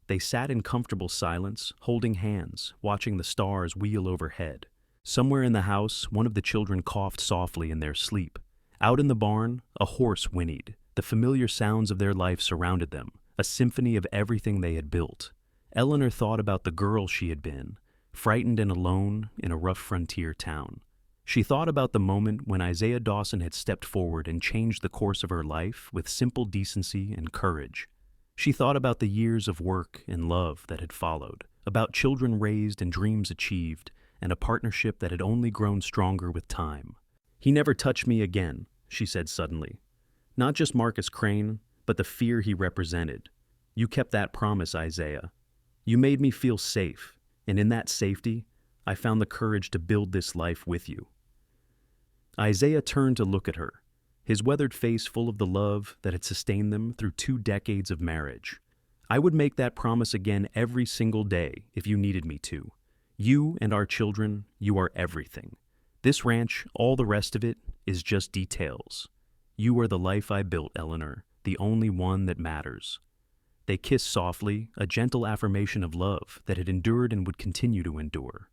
They sat in comfortable silence, holding hands, watching the stars wheel overhead. Somewhere in the house, one of the children coughed softly in their sleep. Out in the barn, a horse whinnied. The familiar sounds of their life surrounded them, a symphony of everything they had built. Eleanor thought about the girl she had been, frightened and alone in a rough frontier town. She thought about the moment when Isaiah Dawson had stepped forward and changed the course of her life with simple decency and courage. She thought about the years of work and love that had followed, about children raised and dreams achieved, and a partnership that had only grown stronger with time. "He never touched me again," she said suddenly. "Not just Marcus Crane, but the fear he represented. You kept that promise, Isaiah. You made me feel safe, and in that safety, I found the courage to build this life with you." Isaiah turned to look at her, his weathered face full of the love that had sustained them through 2 decades of marriage. "I would make that promise again every single day if you needed me to. You and our children, you are everything. This ranch, all the rest of it, is just details. You are the life I built, Eleanor, the only one that matters." They kissed softly, a gentle affirmation of love that had endured and would continue to endure.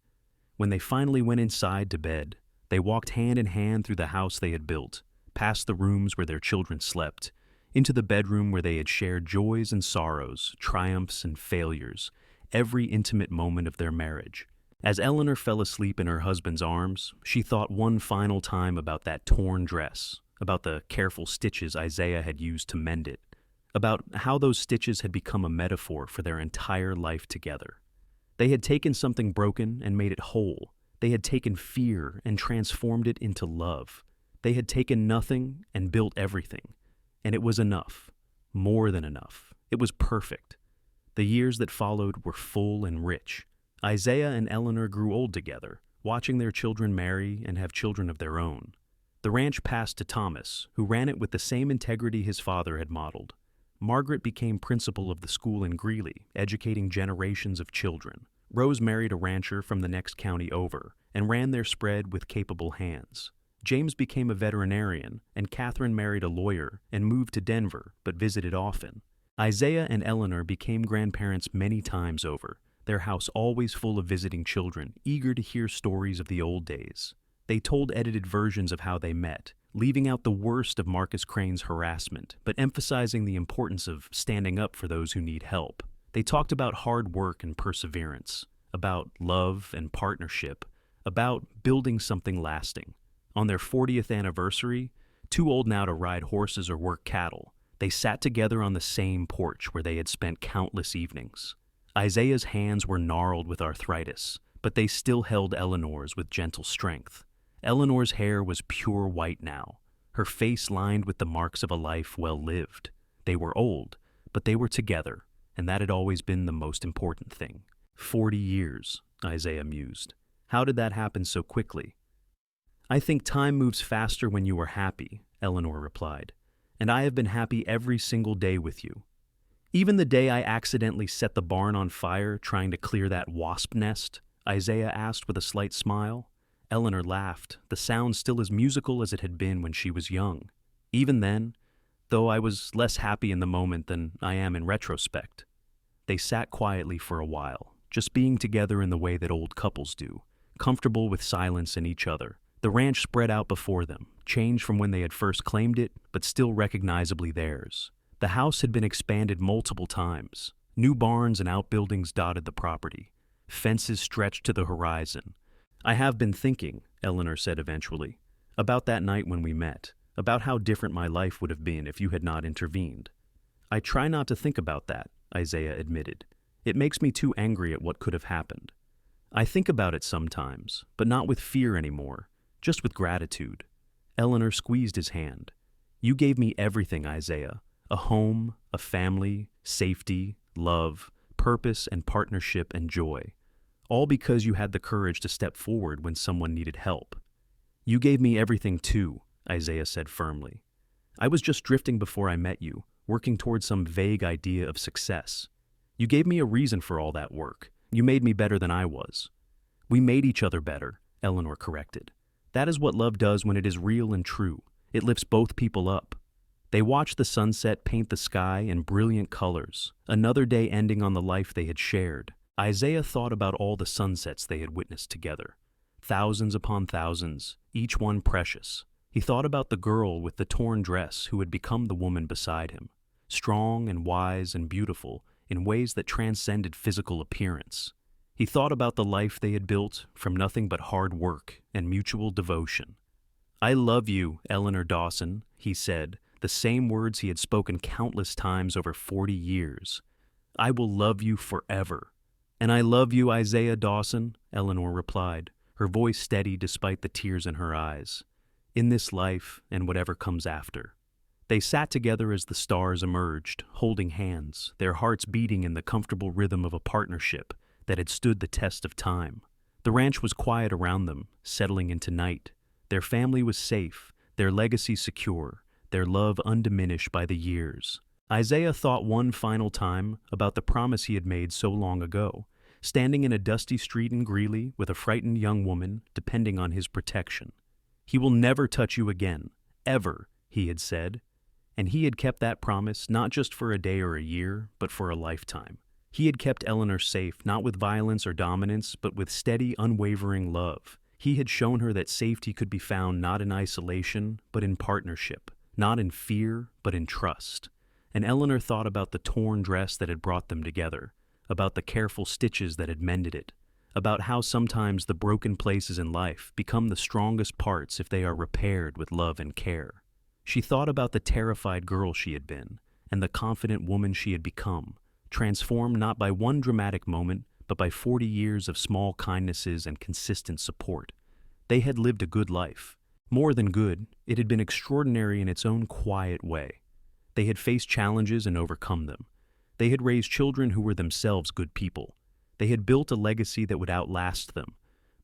When they finally went inside to bed, they walked hand in hand through the house they had built, past the rooms where their children slept, into the bedroom where they had shared joys and sorrows, triumphs and failures, every intimate moment of their marriage. As Eleanor fell asleep in her husband's arms, she thought one final time about that torn dress, about the careful stitches Isaiah had used to mend it, about how those stitches had become a metaphor for their entire life together. They had taken something broken and made it whole. They had taken fear and transformed it into love. They had taken nothing and built everything. And it was enough. More than enough. It was perfect. The years that followed were full and rich. Isaiah and Eleanor grew old together, watching their children marry and have children of their own. The ranch passed to Thomas, who ran it with the same integrity his father had modeled. Margaret became principal of the school in Greeley, educating generations of children. Rose married a rancher from the next county over and ran their spread with capable hands. James became a veterinarian, and Catherine married a lawyer and moved to Denver, but visited often. Isaiah and Eleanor became grandparents many times over, their house always full of visiting children, eager to hear stories of the old days. They told edited versions of how they met, leaving out the worst of Marcus Crane's harassment, but emphasizing the importance of standing up for those who need help. They talked about hard work and perseverance, about love and partnership, about building something lasting. On their 40th anniversary, too old now to ride horses or work cattle, they sat together on the same porch where they had spent countless evenings. Isaiah's hands were gnarled with arthritis, but they still held Eleanor's with gentle strength. Eleanor's hair was pure white now, her face lined with the marks of a life well lived. They were old, but they were together, and that had always been the most important thing. 40 years, Isaiah mused. How did that happen so quickly? I think time moves faster when you are happy, Eleanor replied, and I have been happy every single day with you. Even the day I accidentally set the barn on fire trying to clear that wasp nest, Isaiah asked with a slight smile. Eleanor laughed, the sound still as musical as it had been when she was young. Even then, though I was less happy in the moment than I am in retrospect. They sat quietly for a while, just being together in the way that old couples do, comfortable with silence and each other. The ranch spread out before them, changed from when they had first claimed it, but still recognizably theirs. The house had been expanded multiple times. New barns and outbuildings dotted the property. Fences stretched to the horizon. I have been thinking, Eleanor said eventually, about that night when we met, about how different my life would have been if you had not intervened. I try not to think about that, Isaiah admitted. It makes me too angry at what could have happened. I think about it sometimes, but not with fear anymore, just with gratitude. Eleanor squeezed his hand. You gave me everything, Isaiah. A home, a family, safety, love, purpose and partnership and joy. All because you had the courage to step forward when someone needed help. You gave me everything too, Isaiah said firmly. I was just drifting before I met you, working towards some vague idea of success. You gave me a reason for all that work. You made me better than I was. We made each other better, Eleanor corrected. That is what love does when it is real and true. It lifts both people up. They watched the sunset paint the sky in brilliant colors, another day ending on the life they had shared. Isaiah thought about all the sunsets they had witnessed together. Thousands upon thousands, each one precious. He thought about the girl with the torn dress who had become the woman beside him, strong and wise and beautiful in ways that transcended physical appearance. He thought about the life they had built from nothing but hard work and mutual devotion. I love you, Eleanor Dawson, he said, the same words he had spoken countless times over 40 years. I will love you forever. And I love you, Isaiah Dawson, Eleanor replied, her voice steady despite the tears in her eyes. In this life and whatever comes after. They sat together as the stars emerged, holding hands, their hearts beating in the comfortable rhythm of a partnership that had stood the test of time. The ranch was quiet around them, settling into night. Their family was safe, their legacy secure, their love undiminished by the years. Isaiah thought one final time about the promise he had made so long ago, standing in a dusty street in Greeley with a frightened young woman depending on his protection. He will never touch you again, ever, he had said. And he had kept that promise not just for a day or a year, but for a lifetime. He had kept Eleanor safe, not with violence or dominance, but with steady, unwavering love. He had shown her that safety could be found not in isolation, but in partnership, not in fear, but in trust. And Eleanor thought about the torn dress that had brought them together, about the careful stitches that had mended it, about how sometimes the broken places in life become the strongest parts if they are repaired with love and care. She thought about the terrified girl she had been, and the confident woman she had become, transformed not by one dramatic moment, but by 40 years of small kindnesses and consistent support. They had lived a good life. More than good, it had been extraordinary in its own quiet way. They had faced challenges and overcome them. They had raised children who were themselves good people. They had built a legacy that would outlast them.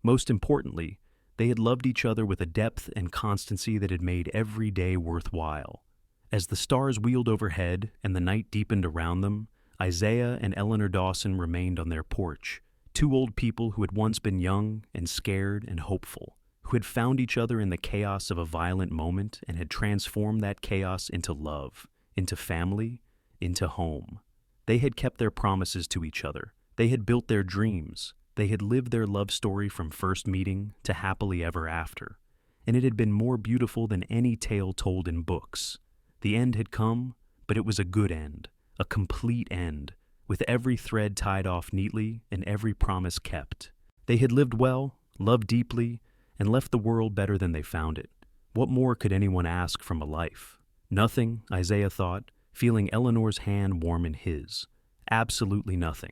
Most importantly, they had loved each other with a depth and constancy that had made every day worthwhile. As the stars wheeled overhead and the night deepened around them, Isaiah and Eleanor Dawson remained on their porch, two old people who had once been young and scared and hopeful, who had found each other in the chaos of a violent moment and had transformed that chaos into love, into family, into home. They had kept their promises to each other. They had built their dreams. They had lived their love story from first meeting to happily ever after. And it had been more beautiful than any tale told in books. The end had come, but it was a good end, a complete end, with every thread tied off neatly and every promise kept. They had lived well, loved deeply, and left the world better than they found it. What more could anyone ask from a life? Nothing, Isaiah thought, feeling Eleanor's hand warm in his. Absolutely nothing.